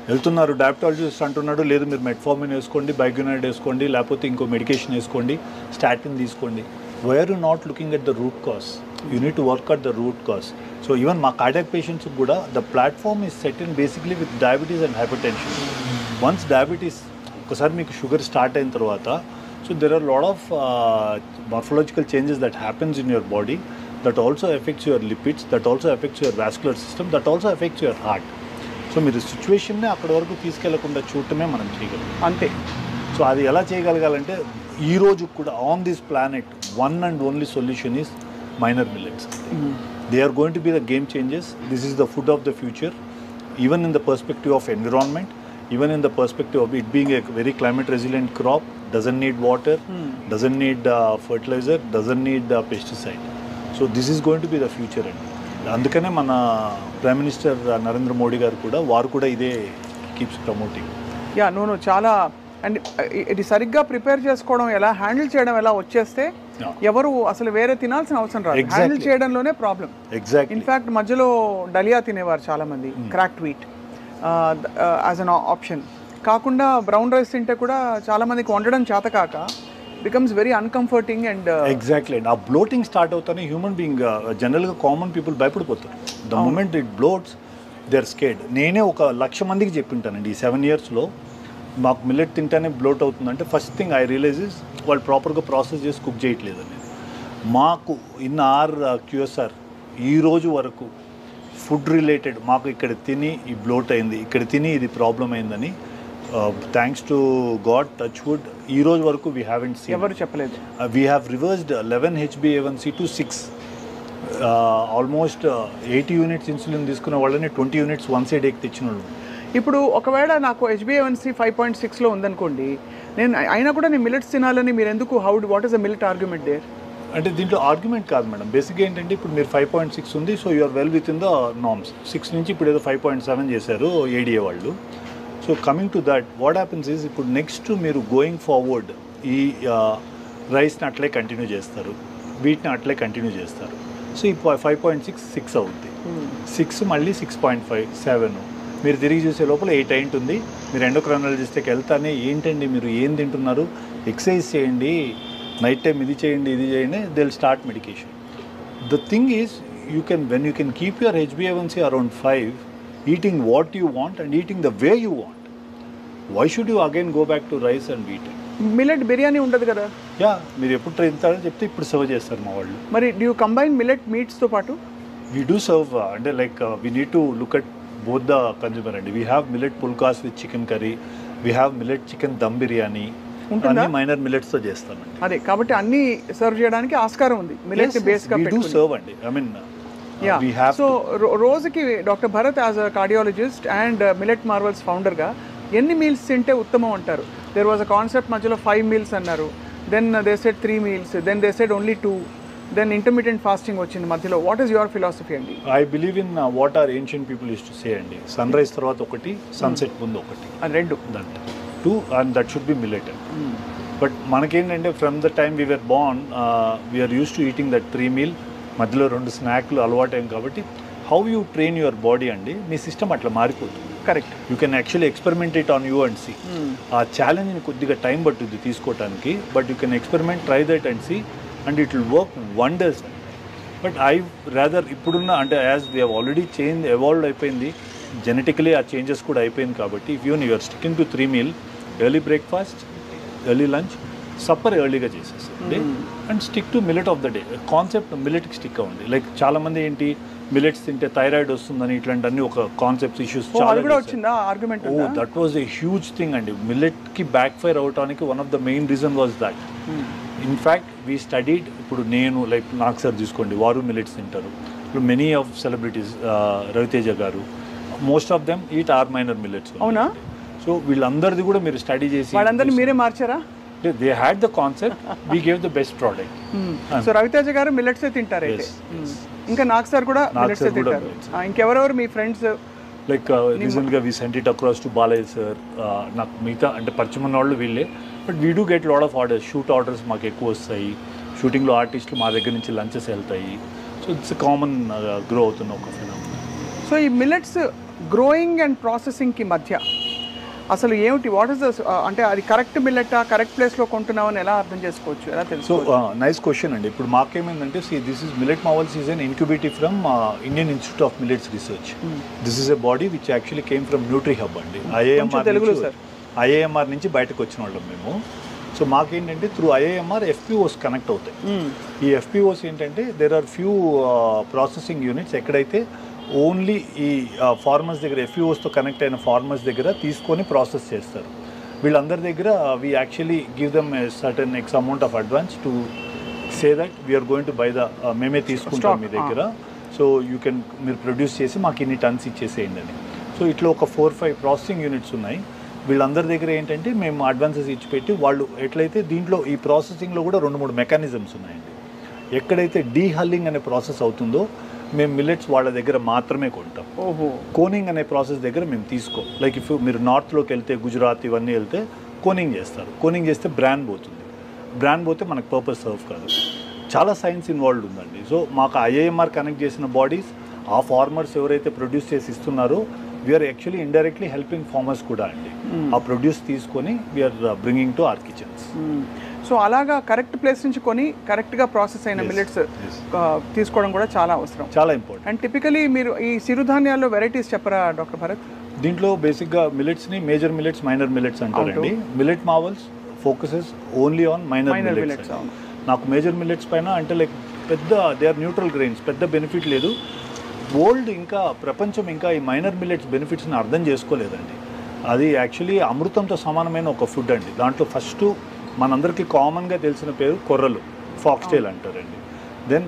వెళ్తున్నారు diabetologist అంటున్నాడు, లేదు మీరు మెట్ఫార్మిన్ వేసుకోండి, బైగ్యునైడ్ వేసుకోండి, లేకపోతే ఇంకో మెడికేషన్ వేసుకోండి, స్టాటిన్ తీసుకోండి. Why are you not looking at the root cause? You need to work at the root cause. So even మా కార్డియాక్ పేషెంట్స్ కూడా the platform is set in basically with diabetes and hypertension. Once diabetes ఒకసారి మీకు sugar start అయిన తర్వాత, so there are lot of morphological changes that happens in your body that also affects your lipids, that also affects your vascular system, that also affects your heart. So మీరు సిచ్యువేషన్నే అక్కడి వరకు తీసుకెళ్లకుండా చూడటమే మనం చేయగలం, అంతే. So అది ఎలా చేయగలగాలంటే ఈ రోజు కూడా on this planet one and only solution is minor millets. They are going to be the game changes. This is the food of the future, even in the perspective of environment, even in the perspective of it being a very climate resilient crop, doesn't need water, doesn't need fertilizer, doesn't need pesticide. So this is going to be the future. అందుకనే మన prime minister Narendra Modi గారు కూడా వారు కూడా ఇదే keeps promoting. Yeah no చాలా. And ఇది సరిగ్గా ప్రిపేర్ చేసుకోవడం ఎలా, హ్యాండిల్ చేయడం ఎలా వచ్చేస్తే ఎవరు అసలు వేరే తినాల్సిన అవసరం రాదు. హ్యాండిల్ చేయడంలోనే ప్రాబ్లం. ఎగ్జాక్ట్లీ. ఇన్ఫ్యాక్ట్ మధ్యలో డలియా తినేవారు చాలామంది, cracked wheat as an option కాకుండా బ్రౌన్ రైస్ తింటే కూడా చాలామందికి వండడం చేత కాక becomes very uncomforting. And exactly అండి. ఆ బ్లోటింగ్ స్టార్ట్ అవుతానే హ్యూమన్ బీయింగ్ జనరల్గా కామన్ పీపుల్ భయపడిపోతారు. The moment it bloats they are scared. నేనే 1,00,000 మందికి చెప్పింటానండి ఈ 7 yearsలో, మాకు మిల్లెట్ తింటానే బ్లోట్ అవుతుందంటే first thing I realise is వాళ్ళు ప్రాపర్గా ప్రాసెస్ చేసి కుక్ చేయట్లేదని. మాకు ఇన్ ఆర్ క్యూఎస్ఆర్ ఈ రోజు వరకు ఫుడ్ రిలేటెడ్ మాకు ఇక్కడ తిని ఈ బ్లోట్ అయింది, ఇక్కడ తిని ఇది ప్రాబ్లం అయిందని thanks to God touch wood ఈ రోజు వరకు వీ హ్యావెంట్ సీన్. ఎవరు చెప్పలేదు. We have reversed 11 HbA1c to 6. Almost 80 units insulin తీసుకున్న వాళ్ళని 20 units వన్స్ ఏ డేకి తెచ్చిన వాళ్ళు. ఇప్పుడు ఒకవేళ నాకు HbA1c 5.6లో ఉందనుకోండి, నేను అయినా కూడా నేను మిల్లెట్స్ తినాలని మీరు ఎందుకు, what is the millet argument there? అంటే దీంట్లో ఆర్గ్యుమెంట్ కాదు మేడం. బేసిక్గా ఏంటంటే ఇప్పుడు మీరు 5.6 ఉంది, so you're well within the norms. 6 నుంచి ఇప్పుడు ఏదో 5.7 చేశారు ఏడిఏ వాళ్ళు. So coming to that what happens is ఇప్పుడు నెక్స్ట్ మీరు గోయింగ్ ఫార్వర్డ్ ఈ రైస్ని అట్లే కంటిన్యూ చేస్తారు, వీటిని అట్లే కంటిన్యూ చేస్తారు. సో ఈ 5.6 అవుద్ది, 6 మళ్ళీ 6.5 7 మీరు తిరిగి చూసే లోపల 8 అయింటుంది. మీరు ఎండోక్రైనాలజిస్ట్కి వెళ్తానే ఏంటండి మీరు ఏం తింటున్నారు, ఎక్సర్సైజ్ చేయండి, నైట్ టైం ఇది చేయండి ఇది చేయండి, they will start medication. The thing is when you can keep your HbA1c around 5, eating what you want and eating the way you want, why should you again go back to rice and wheat? Millet biryani ఉండదు కదా? Yeah, మీరు ఎప్పుడు తింటారని చెప్తే ఇప్పుడు serve చేస్తారు మా వాళ్ళు. మరి డూ యూ కంబైన్ మిల్లెట్ మీట్స్తో పాటు? వీ డూ సర్వ్, అంటే like we need to look at both the consumer అండి. We have millet phulkas with chicken curry, we have millet chicken dum biryani, అన్ని మైనర్ మిల్లెట్స్తో చేస్తామండి. అదే కాబట్టి అన్ని సర్వ్ చేయడానికి ఆస్కారం ఉంది మిల్లెట్ బేస్గా పెట్టుకొని. We do serve అండి. I mean, we have so రోజుకి doctor Bharat as a cardiologist and Millet Marvels ఫౌండర్గా ఎన్ని మీల్స్ తింటే ఉత్తమం అంటారు? దేర్ వాజ్ అ కాన్సెప్ట్ మధ్యలో 5 మీల్స్ అన్నారు, then they said 3 meals, then they said only 2, then intermediate fasting వచ్చింది మధ్యలో. వాట్ ఈస్ యువర్ ఫిలాసఫీ అండి? I believe in what are ancient people used to say అండి, sunrise తర్వాత ఒకటి, sunset ముందు ఒకటి, రెండు, that 2 and that should be millet. But మనకేంటంటే from the time we were born we are used to eating that 3 meal, మధ్యలో 2 స్నాక్లు అలవాటైం కాబట్టి how you train your body అండి, మీ సిస్టమ్ అట్లా మారిపోతుంది. Correct. You can actually experiment it on you and see. ఆ ఛాలెంజ్ని కొద్దిగా టైం పట్టుద్ది తీసుకోవడానికి, but you can experiment, try that and see, and it will work wonders. But I rather ఇప్పుడున్న అంటే as we have already evolve అయిపోయింది, genetically ఆ changes కూడా అయిపోయింది కాబట్టి if you you're sticking to 3 meal, early breakfast, early lunch, supper ఎర్లీగా చేసేసండి, and stick to millet of the day. Concept మిల్లెట్కి stick అవ్వండి. లైక్ చాలామంది ఏంటి మిల్లెట్స్ తింటే థైరాయిడ్ వస్తుందని ఇట్లాంటి అన్ని ఒక కాన్సెప్ట్స్ ఇష్యూస్ చాలా వచ్చిందా argument? Oh that was a huge thing అండి. మిల్లెట్కి బ్యాక్ ఫైర్ అవడానికి one of the main reason was that. In fact we studied, ఇప్పుడు నేను లైక్ నాకు సార్ తీసుకోండి, వారు మిల్లెట్స్ తింటారు. ఇప్పుడు మెనీ ఆఫ్ సెలబ్రిటీస్, రవితేజ గారు, most of them eat or minor millets. అవునా? సో వీళ్ళందరిది కూడా మీరు స్టడీ చేసి వాళ్ళందరినీ మీరే మార్చారా? They had the concept, we gave the best product. So Raviteja గారు మిల్లెట్స్ తింటారు అయితే. ఇంకా నాగ్ సార్ కూడా మిల్లెట్స్ తింటారు. ఇంకెవరెవరు మీ ఫ్రెండ్స్? లైక్ రీసెంట్గా we sent it across to Balayya sir. నాకు మిగతా అంటే పరిచయం ఉన్న వాళ్ళు వీళ్ళే, but we do get lot of orders, shoot orders మాకు ఎక్కువ వస్తాయి. షూటింగ్లో ఆర్టిస్టులు మా దగ్గర నుంచి లంచెస్ వెళ్తాయి. సో ఇట్స్ కామన్ గ్రో అవుతున్న ఒక ఫినామినా. సో ఈ మిల్లెట్స్ గ్రోయింగ్ అండ్ ప్రాసెసింగ్కి మధ్య అసలు ఏమిటి, వాట్ ఇస్ ద, అంటే అది కరెక్ట్ మిల్లెట్ కరెక్ట్ ప్లేస్లో కొంటున్నామని ఎలా అర్థం చేసుకోవచ్చు, ఎలా తెలుసు? సో నైస్ క్వశ్చన్ అండి. ఇప్పుడు మాకేమైందంటే this is Millet Marvels is an incubative from Indian Institute of Millets Research. This is a body which actually came from Nutrihub అండి. ఐఏఎంఆర్ నుంచి బయటకు వచ్చిన వాళ్ళం మేము. సో మాకేంటంటే త్రూ ఐఏఎంఆర్ ఎఫ్పిఓస్ కనెక్ట్ అవుతాయి. ఈ ఎఫ్పిఓస్ ఏంటంటే there are few processing units ఎక్కడైతే ఓన్లీ ఈ ఫార్మర్స్ దగ్గర, ఎఫ్పిఓస్తో కనెక్ట్ అయిన ఫార్మర్స్ దగ్గర తీసుకొని ప్రాసెస్ చేస్తారు. వీళ్ళందరి దగ్గర we actually give them a certain x amount of advance to say that we are going to buy the, మేమే తీసుకుంటాం మీ దగ్గర, సో యూ కెన్ మీరు ప్రొడ్యూస్ చేసి మాకు ఇన్ని టన్స్ ఇచ్చేసేయండి అని. సో ఇట్లా ఒక 4-5 ప్రాసెసింగ్ యూనిట్స్ ఉన్నాయి. వీళ్ళందరి దగ్గర ఏంటంటే మేము అడ్వాన్సెస్ ఇచ్చిపెట్టి వాళ్ళు ఎట్లయితే దీంట్లో ఈ ప్రాసెసింగ్లో కూడా 2-3 మెకానిజమ్స్ ఉన్నాయండి. ఎక్కడైతే డీహల్లింగ్ అనే ప్రాసెస్ అవుతుందో మేము మిల్లెట్స్ వాళ్ళ దగ్గర మాత్రమే కొంటాం. కోనింగ్ అనే ప్రాసెస్ దగ్గర మేము తీసుకోం. లైక్ ఇఫ్ మీరు నార్త్లోకి వెళ్తే, గుజరాత్ ఇవన్నీ వెళ్తే కోనింగ్ చేస్తారు. కోనింగ్ చేస్తే బ్రాండ్ పోతుంది, బ్రాండ్ పోతే మనకు పర్పస్ సర్వ్ కాదు. చాలా సైన్స్ ఇన్వాల్వ్డ్ ఉందండి. సో మాకు ఐఏఎంఆర్ కనెక్ట్ చేసిన బాడీస్, ఆ ఫార్మర్స్ ఎవరైతే ప్రొడ్యూస్ చేసి ఇస్తున్నారో we are actually indirectly helping farmers కూడా అండి. ఆ ప్రొడ్యూస్ తీసుకొని we are bringing to our kitchens. So అలాగా కరెక్ట్ ప్లేస్ నుంచి కొని కరెక్ట్గా ప్రాసెస్ అయిన మిల్లెట్స్ తీసుకోవడం కూడా చాలా అవసరం, చాలా ఇంపార్టెంట్. అండ్ టిపికలీ మీరు ఈ సిరుధాన్యాల్లో వెరైటీస్ చెప్పరా డాక్టర్ భరత్? దీంట్లో బేసిక్గా మిల్లెట్స్ని మేజర్ మిల్లెట్స్, మైనర్ మిల్లెట్స్ అంటారండి. Millet marvels focuses only on minor millets. నాకు మేజర్ మిల్లెట్స్ పైన అంటే లైక్ పెద్ద దే ఆర్ న్యూట్రల్ గ్రెయిన్స్, పెద్ద బెనిఫిట్ లేదు. వరల్డ్ ఇంకా ప్రపంచం ఇంకా ఈ మైనర్ మిల్లెట్స్ బెనిఫిట్స్ని అర్థం చేసుకోలేదండి. అది యాక్చువల్లీ అమృతంతో సమానమైన ఒక ఫుడ్ అండి. దాంట్లో ఫస్ట్ మనందరికీ కామన్గా తెలిసిన పేరు కొర్రలు, ఫాక్స్టైల్ అంటారండి. దెన్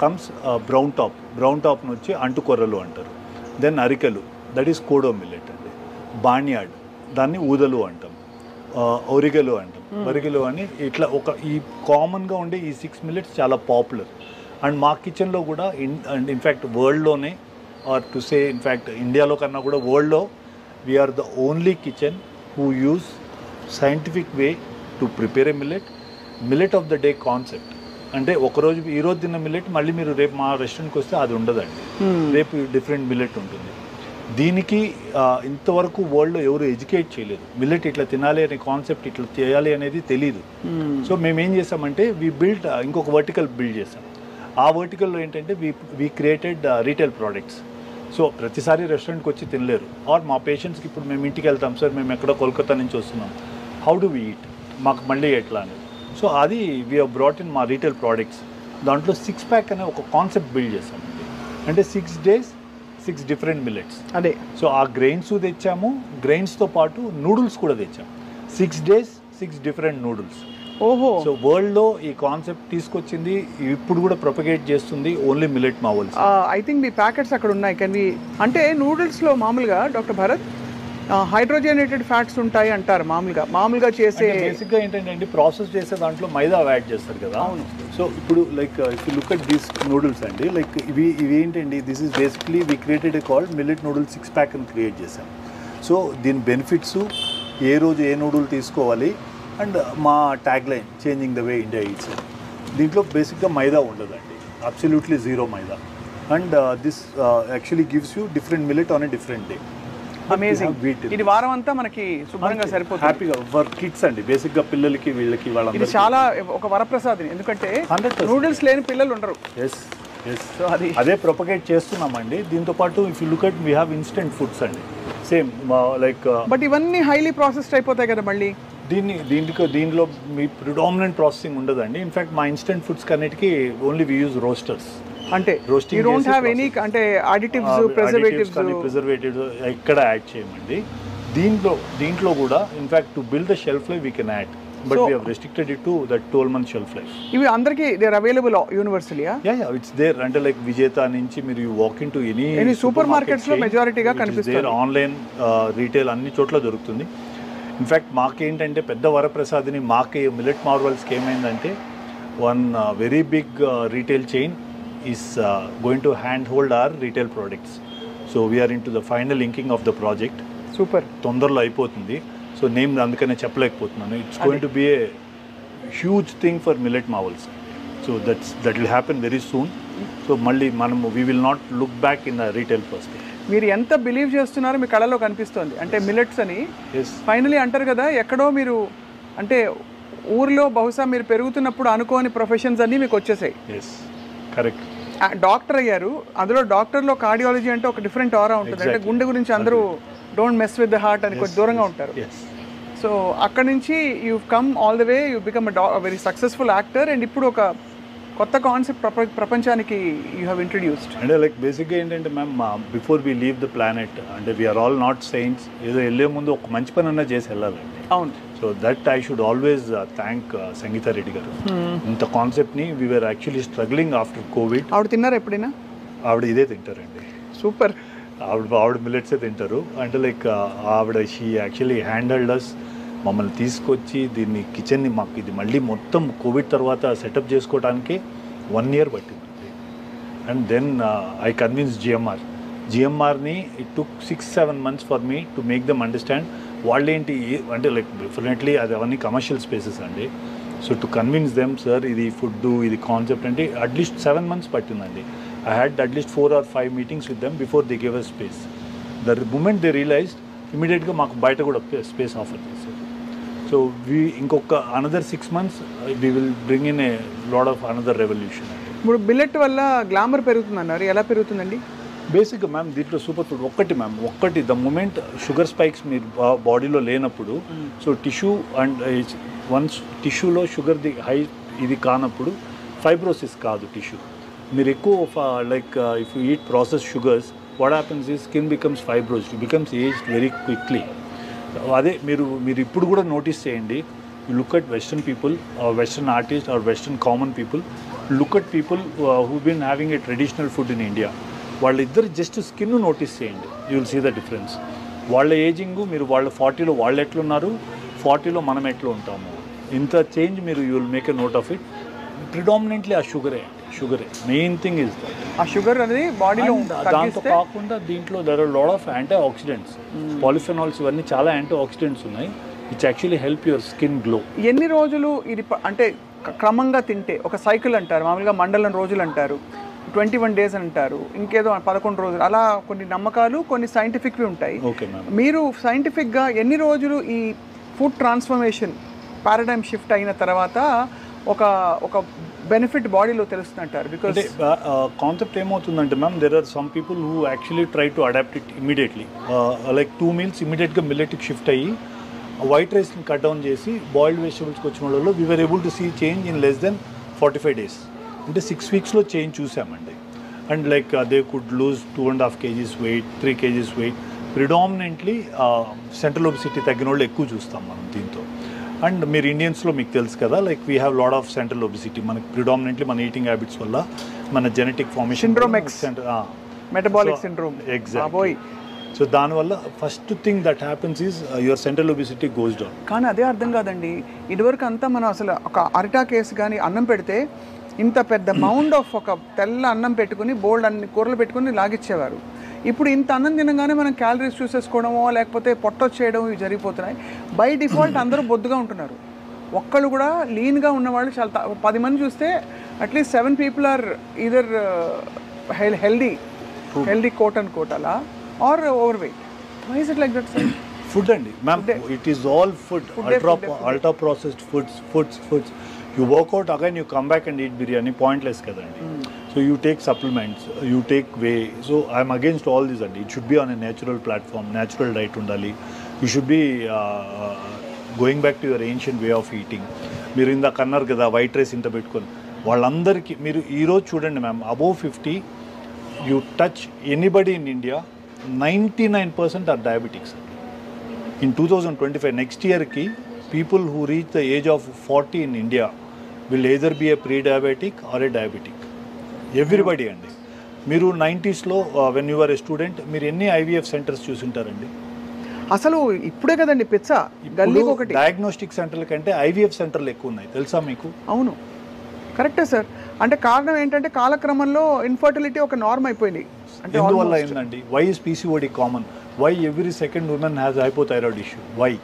కమ్స్ బ్రౌన్ టాప్ నుంచి అంటు కొర్రలు అంటారు. దెన్ అరికెలు, దట్ ఈస్ కోడో మిల్లెట్ అండి. బాణ్యాడ్, దాన్ని ఊదలు అంటాం. ఒరిగెలు అంటాం, ఒరిగెలు అని ఇట్లా ఒక ఈ కామన్గా ఉండే ఈ 6 మిల్లెట్స్ చాలా పాపులర్. అండ్ మా కిచెన్లో కూడా ఇన్ఫ్యాక్ట్ వరల్డ్లోనే, ఆర్ టు సే ఇన్ఫ్యాక్ట్ ఇండియాలో కన్నా కూడా వరల్డ్లో we are the only kitchen who use scientific way to prepare a millet of the day concept. అంటే ఒకరోజు ఈరోజు తిన్న మిల్లెట్ మళ్ళీ మీరు రేపు మా రెస్టారెంట్కి వస్తే అది ఉండదండి. రేపు డిఫరెంట్ మిల్లెట్ ఉంటుంది. దీనికి ఇంతవరకు వరల్డ్లో ఎవరు ఎడ్యుకేట్ చేయలేదు. మిల్లెట్ ఇట్లా తినాలి అనే కాన్సెప్ట్, ఇట్లా చేయాలి అనేది తెలీదు. సో మేము ఏం చేసామంటే ఇంకొక వర్టికల్ బిల్డ్ చేసాం. ఆ వర్టికల్లో ఏంటంటే we created retail products. So ప్రతిసారి రెస్టారెంట్కి వచ్చి తినలేరు. ఆర్ మా పేషెంట్స్కి ఇప్పుడు మేము ఇంటికి వెళ్తాం, సార్ మేము ఎక్కడో కోల్కతా నుంచి వస్తున్నాం, హౌ డు వీ ఈట్, మాకు మళ్ళీ ఎట్లా అని. సో అది వీ హ్యావ్ బ్రాట్ ఇన్ మా రీటైల్ ప్రోడక్ట్స్. దాంట్లో 6 ప్యాక్ అనే ఒక కాన్సెప్ట్ బిల్డ్ చేసామండి. అంటే 6 days 6 డిఫరెంట్ మిల్లెట్స్. అదే. సో ఆ గ్రెయిన్స్ తెచ్చాము, గ్రెయిన్స్తో పాటు నూడిల్స్ కూడా తెచ్చాము. 6 days 6 డిఫరెంట్ నూడిల్స్. ఓహో. సో వరల్డ్లో ఈ కాన్సెప్ట్ తీసుకొచ్చింది, ఇప్పుడు కూడా ప్రొపగేట్ చేస్తుంది only millet marvels. I think me packets అక్కడ ఉన్నాయి. అంటే నూడిల్స్లో మామూలుగా డాక్టర్ భరత్ హైడ్రోజనేటెడ్ ఫ్యాట్స్ ఉంటాయి అంటారు. మామూలుగా చేసే బేసిక్గా ఏంటంటే ప్రాసెస్ చేసే దాంట్లో మైదా యాడ్ చేస్తారు కదా. అవును. సో ఇప్పుడు like if you look at these noodles అండి, లైక్ ఇవి ఏంటండి, this is basically we created a called millet noodles 6 pack అని క్రియేట్ చేశాం. సో దీని బెనిఫిట్స్, ఏ రోజు ఏ నూడిల్ తీసుకోవాలి, అండ్ మా tag line changing the way India eats. దీంట్లో బేసిక్గా మైదా ఉండదండి, absolutely zero maida. And this actually gives you different millet on a different day. Amazing. ఇది వారం అంతా మనకి శుభ్రంగా సరిపోతుంది. హ్యాపీగా ఫర్ కిడ్స్ అండి, బేసిక్గా పిల్లలకి వీళ్ళకి ఇది చాలా ఒక వరప్రసాదం. ఎందుకంటే నూడిల్స్ లేని పిల్లలు ఉండరు. సో అదే ప్రొపగేట్ చేస్తున్నామండి. దీంతో పాటు if you look at we have instant foods అండి, సేమ్ లైక్. బట్ ఇవన్నీ హైలీ ప్రాసెస్డ్ అయిపోతాయి కదా మళ్ళీ. దీనిలో మీ ప్రిడామినెంట్ ప్రాసెసింగ్ ఉండదండి. ఇన్ఫాక్ట్ మా ఇన్స్టెంట్ ఫుడ్స్ కన్నిటికి ఓన్లీ వీ యూజ్ రోస్టర్స్. అంటే యు డోంట్ హావ్ ఎనీ అంటే అడిటివ్స్, ప్రిజర్వేటివ్స్ ఎక్కడ యాడ్ చేయమండి. దీంట్లో కూడా in fact to build the shelf life we can add, but we have restricted it to that 12 month shelf life. ఇవి అందరికీ they are available universally. It's there. అంటే like Vijetha నుంచి మీరు you walk in to any supermarkets లో మెజారిటీగా కనిపిస్తుంది. Online retail అన్ని చోట్ల దొరుకుతుంది. ఇన్ఫాక్ట్ మాకేంటంటే పెద్ద వరప్రసాద్ని మాకు మిల్లెట్ మార్వల్స్కి ఏమైందంటే one very big retail chain is going to handhold our retail products. So we are into the final inking of the project. Super. తొందరలో అయిపోతుంది. సో నేమ్ అందుకనే చెప్పలేకపోతున్నాను. It's going to be a huge thing for Millet Marvels. So that will happen very soon. So మళ్ళీ మనము we will not look back in the retail first. మీరు ఎంత believe చేస్తున్నారో మీ కళలో కనిపిస్తుంది. అంటే మిల్లెట్స్ అని ఫైనలీ అంటారు కదా, ఎక్కడో మీరు అంటే ఊరిలో బహుశా మీరు పెరుగుతున్నప్పుడు అనుకోని ప్రొఫెషన్స్ అన్నీ మీకు వచ్చేసాయి. కరెక్ట్. డాక్టర్ అయ్యారు. అందులో డాక్టర్లో కార్డియాలజీ అంటే ఒక డిఫరెంట్ ఆరా ఉంటుంది. అంటే గుండె గురించి అందరూ don't mess with the heart అని కొంచెం దూరంగా ఉంటారు. సో అక్కడ నుంచి you come all the way, you become very successful actor. And ఇప్పుడు ఒక కొత్త కాన్సెప్ట్ ప్రపంచానికి యూ హ్యావ్ ఇంట్రడ్యూస్డ్. అంటే లైక్ బేసిక్గా ఏంటంటే ma'am, before we leave the planet, అంటే వీఆర్ ఆల్ నాట్ సైన్స్, ఏదో వెళ్ళే ముందు ఒక మంచి పని అన్నా చేసి వెళ్ళాలండి. అవును. So that I should always thank Sangeetha Reddy garu. ఇంత కాన్సెప్ట్ని we are actually struggling after COVID. ఆవిడ తిన్నారా ఎప్పుడైనా? ఆవిడ ఇదే తింటారండి. సూపర్. ఆవిడ మిల్లెట్సే తింటారు. అంటే లైక్ ఆవిడ షీ యాక్చువల్లీ హ్యాండిల్డ్ అస్. మమ్మల్ని తీసుకొచ్చి దీన్ని కిచెన్ని మాకు ఇది మళ్ళీ మొత్తం కోవిడ్ తర్వాత సెటప్ చేసుకోవడానికి 1 year పట్టింది. అండ్ దెన్ ఐ కన్విన్స్ జిఎంఆర్ని it took 6-7 months for me to make them understand. వాళ్ళేంటి అంటే లైక్ డెఫినెట్లీ అది అవన్నీ కమర్షియల్ స్పేసెస్ అండి. So to convince them, sir ఇది ఫుడ్, ఇది కాన్సెప్ట్ అంటే అట్లీస్ట్ 7 months పట్టిందండి. I had at least 4 or 5 meetings with them before they give us space. The moment they realised, ఇమీడియట్గా మాకు బయట కూడా స్పేస్ ఆఫర్ చేశారు. సో ఇంకొక another 6 months we will bring in a lot of another revolution. ఇప్పుడు millet వల్ల glamour పెరుగుతుందన్నారు. ఎలా పెరుగుతుందండి? బేసిక్గా మ్యామ్ దీంట్లో సూపర్ ఫుడ్ ఒక్కటి ద మూమెంట్ షుగర్ స్పైక్స్ మీరు బాడీలో లేనప్పుడు, సో టిష్యూ అండ్ వన్స్ టిష్యూలో షుగర్ది హై ఇది కానప్పుడు ఫైబ్రోసిస్ కాదు టిష్యూ. మీరు ఎక్కువ like if you eat process sugars, what happens is skin becomes fibrosed, becomes aged very quickly. అదే మీరు ఇప్పుడు కూడా నోటీస్ చేయండి. You look at western people, western artist or western common people, look at people who been having a traditional food in India. వాళ్ళిద్దరు just skin notice చేయండి, you will see the difference. వాళ్ళ ageing, మీరు వాళ్ళ 40లో వాళ్ళు ఎట్లున్నారు, 40లో మనం ఎట్లా ఉంటాము, ఇంత చేంజ్ మీరు you will make a note of it. Predominantly ఆ షుగరే అండి. Sugar main thing is that. ఆ షుగర్ అనేది బాడీలో దాంతో కాకుండా దీంట్లో there are lot of antioxidants, polyphenols, ఇవన్నీ చాలా యాంటీ ఆక్సిడెంట్స్ ఉన్నాయి which actually help your skin glow. ఎన్ని రోజులు ఇది అంటే క్రమంగా తింటే, ఒక సైకిల్ అంటారు మామూలుగా, మండలం రోజులు అంటారు, 21 days అంటారు, ఇంకేదో 11 రోజులు, అలా కొన్ని నమ్మకాలు కొన్ని సైంటిఫిక్వి ఉంటాయి. Okay ma'am. మీరు సైంటిఫిక్గా ఎన్ని రోజులు ఈ ఫుడ్ ట్రాన్స్ఫర్మేషన్ పారాడైమ్ షిఫ్ట్ అయిన తర్వాత ఒక బెనిఫిట్ బాడీలో తెలుస్తుందంటారు? బికాజ్ కాన్సెప్ట్ ఏమవుతుందంటే ma'am, there are some people who actually try to adapt it immediately, like 2 meals ఇమీడియట్గా మిల్లెట్కి షిఫ్ట్ అయ్యి వైట్ రైస్ని కట్ డౌన్ చేసి బాయిల్డ్ వెజిటబుల్స్కి వచ్చిన వాళ్ళలో we were able to see change in less than 45 days. అంటే 6 weeksలో చేంజ్ చూసామండి. And like they could lose 2.5 kgs weight, 3 kgs weight. Predominantly central obesity తగ్గిన వాళ్ళు ఎక్కువ చూస్తాం మనం దీంతో. అండ్ మీరు ఇండియన్స్లో మీకు తెలుసు కదా, like we have lot of central obesity. మనకి ప్రిడామినెంట్లీ మన ఈటింగ్ హ్యాబిట్స్ వల్ల మన genetic formation syndrome X, metabolic syndrome. Exactly. So దానివల్ల first thing that happens is your central obesity goes down. కానీ అదే అర్థం కాదండి, ఇదివరకు అంతా మనం అసలు ఒక అరిటా కేసు కానీ అన్నం పెడితే ఇంత పెద్ద మౌండ్ ఆఫ్ ఒక తెల్ల అన్నం పెట్టుకుని బోల్డ్ అన్ని కూరలు పెట్టుకుని లాగిచ్చేవారు. ఇప్పుడు ఇంత అన్నం తినగానే మనం క్యాలరీస్ చూసేసుకోవడమో లేకపోతే పొట్టొచ్చేయడం ఇవి జరిగిపోతున్నాయి. బై డిఫాల్ట్ అందరూ బొద్దుగా ఉంటున్నారు. ఒక్కళ్ళు కూడా లీన్గా ఉన్నవాళ్ళు చాలా 10 మంది చూస్తే at least 7 people are either healthy coat and coat అలా, or overweight. Why is it like that sir? Food అండి ma'am, it is all food, ultra processed foods. You work out, again you come back and eat biryani, pointless kadandi. So you take supplements, you take whey. So I'm against all this andi. It should be on a natural platform, natural diet undali. You should be going back to your ancient way of eating. మీరు ఇందాక అన్నారు కదా white rice ఇంత పెట్టుకొని, వాళ్ళందరికీ మీరు ఈరోజు చూడండి ma'am, above 50 you touch anybody in India, 99% are diabetics. In 2025, next year ki people who reach the age of 40 in India will either be a pre-diabetic or a diabetic. Everybody అండి. మీరు 90sలో when you are a student మీరు ఎన్ని IVF centres చూసుంటారండి? అసలు ఇప్పుడే కదండి పిచ్చ గల్లీకి ఒకటి. డయాగ్నోస్టిక్ సెంటర్ల కంటే IVF సెంటర్లు ఎక్కువ ఉన్నాయి, తెలుసా మీకు? అవును, కరెక్టే సార్. అంటే కారణం ఏంటంటే కాలక్రమంలో ఇన్ఫర్టిలిటీ ఒక నార్మ్ అయిపోయింది. అంటే ఎందువల్ల ఏంటండి? Why is PCOD common? Why every second women has hypothyroid issue? Why?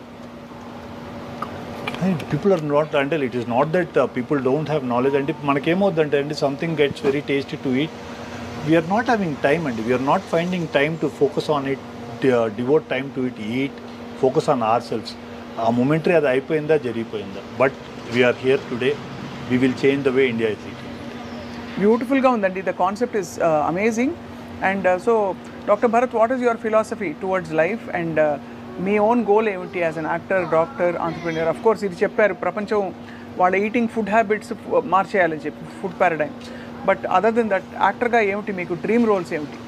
People are not, until it is not that people don't have knowledge. And మనకేమవుతుందంటే అండి, something gets very tasty to eat, we are not having time and we are not finding time to focus on it, devote time to it, eat, focus on ourselves. ఆ momentary అది అయిపోయిందా జరిగిపోయిందా? But we are here today, we will change the way India is eating. బ్యూటిఫుల్గా ఉందండి. The concept is amazing. And so doctor Bharat, what is your philosophy towards life and మీ own goal ఏమిటి as an actor, doctor, entrepreneur? Of course ఇది చెప్పారు, ప్రపంచం వాళ్ళ eating food habits మార్చేయాలని చెప్పి, food paradigm. But other than that యాక్టర్గా ఏమిటి మీకు డ్రీమ్ రోల్స్ ఏమిటి?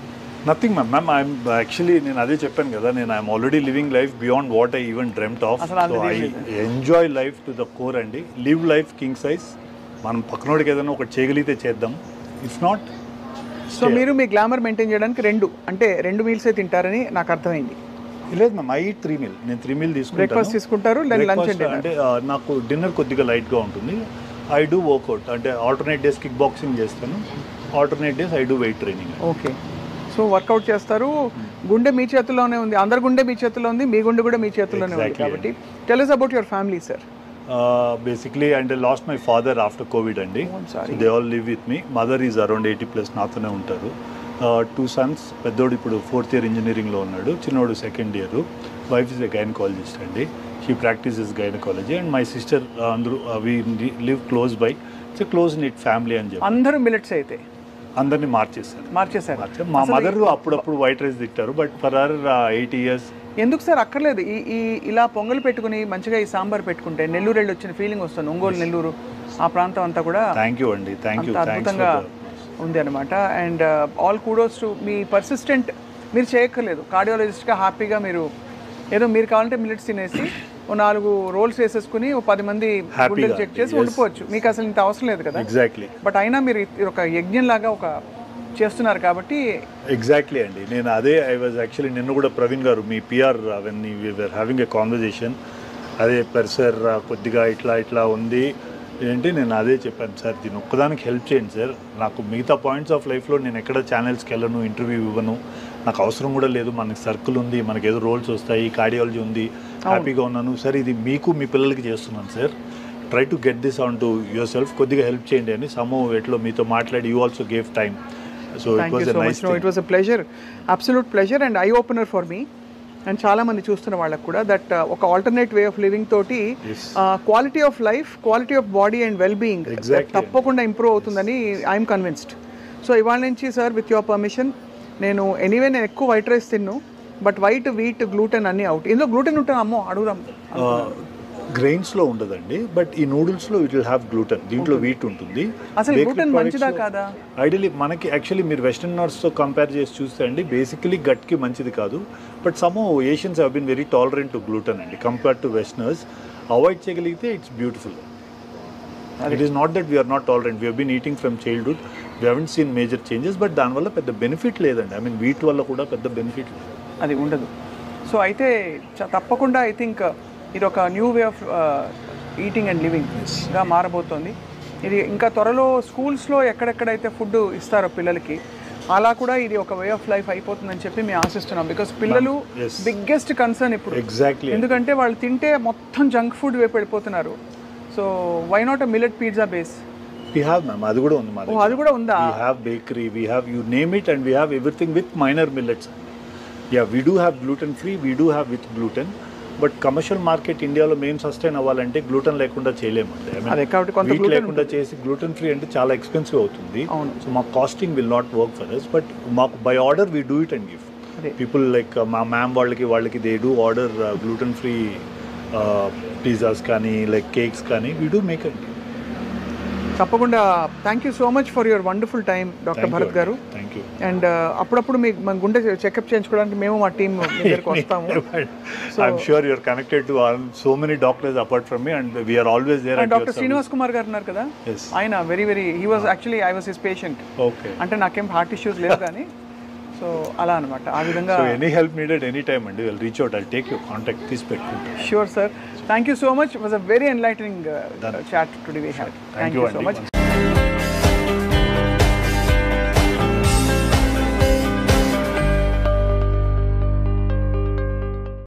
Nothing ma'am. ఐఎమ్ యాక్చువల్లీ, నేను అదే చెప్పాను కదా, నేను I'm already living life beyond what I even dreamt of. So I enjoy life to the core అండి. Live life king size. మనం పక్కనోడికి ఏదైనా ఒకటి చేయగలిగితే చేద్దాం. ఇఫ్ నాట్, సో మీరు మీ గ్లామర్ మెయింటైన్ చేయడానికి 2 మీల్సే తింటారని నాకు అర్థమైంది. లేదు మ్యామ్, ఐ ఈట్ 3 meals. నేను 3 meals తీసుకుంటాను. బ్రేక్ఫాస్ట్ తీసుకుంటారు, లంచ్ అంటే నాకు డిన్నర్ కొద్దిగా లైట్గా ఉంటుంది. ఐ డూ వర్కౌట్, అంటే ఆల్టర్నేట్ డేస్ కిక్ బాక్సింగ్ చేస్తాను, alternate days I do weight training. Okay, so workout చేస్తారు. గుండె మీ చేతుల్లోనే ఉంది, అందరి గుండె మీ చేతుల్లో ఉంది, మీ గుండె కూడా మీ చేతుల్లోనే ఉంది. కాబట్టి tell us about your family, sir. Basically, and I lost my father after COVID అండి. So they all live with me. Mother is around 80+ నాతోనే ఉంటారు. 2 sons, పెద్దోడు ఇప్పుడు 4th year ఇంజనీరింగ్లో ఉన్నాడు, చిన్నోడు 2nd year. Wife is a gynaecologist అండి. She practises gynaecology. And my sister, అందరూ we live close by. It's a close knit family అని చెప్పి. అందరూ మిల్లెట్స్ అయితే అందరినీ మార్చేశారు. మా మదర్ అప్పుడప్పుడు వైట్ రైస్ తింటారు, బట్ ఫర్ అవర్ 80 years. ఎందుకు సార్ అక్కర్లేదు? ఈ ఇలా పొంగల్ పెట్టుకుని మంచిగా ఈ సాంబార్ పెట్టుకుంటే నెల్లూరు వెళ్ళి వచ్చిన ఫీలింగ్ వస్తుంది. ఒంగోలు, నెల్లూరు ఆ ప్రాంతం అంతా కూడా థ్యాంక్ యూ అండి, థ్యాంక్ యూ, అద్భుతంగా ఉంది అనమాట. And all kudos to me persistent. మీరు చేయక్కర్లేదు, కార్డియాలజిస్ట్గా హ్యాపీగా మీరు ఏదో మీరు కావాలంటే మిల్లెట్స్ తినేసి 4 రోల్స్ వేసేసుకుని 10 మంది గుండెలు చెక్ చేసి ఉండిపోవచ్చు. మీకు అసలు ఇంత అవసరం లేదు కదా. ఎగ్జాక్ట్లీ. బట్ అయినా మీరు ఒక యజ్ఞంలాగా ఒక చేస్తున్నారు కాబట్టి. ఎగ్జాక్ట్లీ అండి. నేను అదే ఐ వాజ్ యాక్చువల్లీ, నిన్న కూడా ప్రవీణ్ గారు మీ PR when we were having a conversation, అదే సార్ కొద్దిగా ఇట్లా ఉంది, ఏంటి నేను అదే చెప్పాను సార్, దీని ఒక్కదానికి హెల్ప్ చేయండి సార్. నాకు మిగతా పాయింట్స్ ఆఫ్ లైఫ్లో నేను ఎక్కడ ఛానల్స్కి వెళ్ళను, ఇంటర్వ్యూ ఇవ్వను, నాకు అవసరం కూడా లేదు. మనకి సర్కిల్ ఉంది, మనకి ఏదో రోల్స్ వస్తాయి, కార్డియాలజీ ఉంది, హ్యాపీగా ఉన్నాను సార్. ఇది మీకు మీ పిల్లలకి చేస్తున్నాను sir. Try to get this on to your self, కొద్దిగా హెల్ప్ చేయండి అని సమో ఎట్లో మీతో మాట్లాడి you also gave time. So it was a nice thing. It was a pleasure, absolute pleasure and eye opener for me and చాలా మంది చూస్తున్న వాళ్ళకి కూడా దట్ ఒక ఆల్టర్నేట్ వే ఆఫ్ లివింగ్ తోటి quality of life, quality of body and well being తప్పకుండా improve అవుతుందని I'm convinced. So ఇవాళ నుంచి సార్ విత్ యువర్ పర్మిషన్ నేను ఎక్కువ వైట్ రైస్ తిన్ను, బట్ వైట్, వీట్, గ్లూటెన్ అన్ని అవుట్. ఇందులో గ్లూటెన్ ఉంటుంది అమ్మో అడుగుదాం. గ్రెయిన్స్లో ఉండదండి, బట్ ఈ నూడిల్స్లో ఇట్ విల్ హ్యావ్ గ్లూటెన్. దీంట్లో వీట్ ఉంటుంది. అసలు గ్లూటెన్ మంచిదా కాదా? ఐడియలీ మనకి యాక్చువల్లీ మీరు వెస్టర్న్ నట్స్తో కంపేర్ చేసి చూస్తే అండి బేసికలీ గట్కి మంచిది కాదు. But some Asians have been very tolerant to gluten అండి కంపేర్ టు వెస్టర్నర్స్. అవాయిడ్ చేయగలిగితే it's beautiful. It is not that we're not tolerant, we been eating from childhood, we haven't seen major changes. But దానివల్ల పెద్ద benefit లేదండి. I mean wheat వల్ల కూడా పెద్ద benefit లేదు, అది ఉండదు. సో అయితే తప్పకుండా ఐ థింక్ ఇది ఒక new way of eating and లివింగ్గా మారబోతోంది. ఇది ఇంకా త్వరలో స్కూల్స్లో ఎక్కడెక్కడైతే ఫుడ్ ఇస్తారో పిల్లలకి అలా కూడా ఇది ఒక వే ఆఫ్ లైఫ్ అయిపోతుందని చెప్పి మేము ఆశిస్తున్నాం. బికాస్ పిల్లలు బిగ్గెస్ట్ కన్సర్న్ ఇప్పుడు. ఎగ్జాక్ట్లీ. ఎందుకంటే వాళ్ళు తింటే మొత్తం జంక్ ఫుడ్ వైపు వెళ్ళిపోతున్నారు. So why not a millet pizza base? We have, ma'am. అది కూడా ఉంది మాది. అది కూడా ఉందా? We have bakery, we have you name it, and we have everything with minor millets. Yeah, we do have gluten free, we do have with gluten. But commercial market ఇండియాలో మేము sustain అవ్వాలంటే గ్లూటెన్ లేకుండా చేయలేమండి. Wheat లేకుండా చేసి gluten free అంటే చాలా expensive అవుతుంది. సో మా costing will not work for us. But మాకు by order we do it and give people. Like మా మ్యామ్ వాళ్ళకి they do order gluten free pizzas కానీ లైక్ కేక్స్ కానీ వీ డూ మేక్ అండి. తప్పకుండా. Thank you so much for your wonderful time doctor Bharat garu. Thank you. And అప్పుడప్పుడు మీ గుండె checkup చేయించుకోవడానికి మేము మా టీం దగ్గరికి వస్తాము. I'm sure you are connected to so many doctors apart from మీ and we are always there. Doctor Srinivas Kumar garu ఉన్నారు కదా, ఆయన very he was actually I was his patient. Okay. అంటే నాకేం హార్ట్ ఇష్యూస్ లేవు కానీ సో అలా అనమాట. ఆ విధంగా any help needed any time అండి, will reach out. I'll take your contact, తీసి పెట్టుకుంటాను. Sure sir. Thank you so much. It was a very enlightening chat today we had. Thank you so much.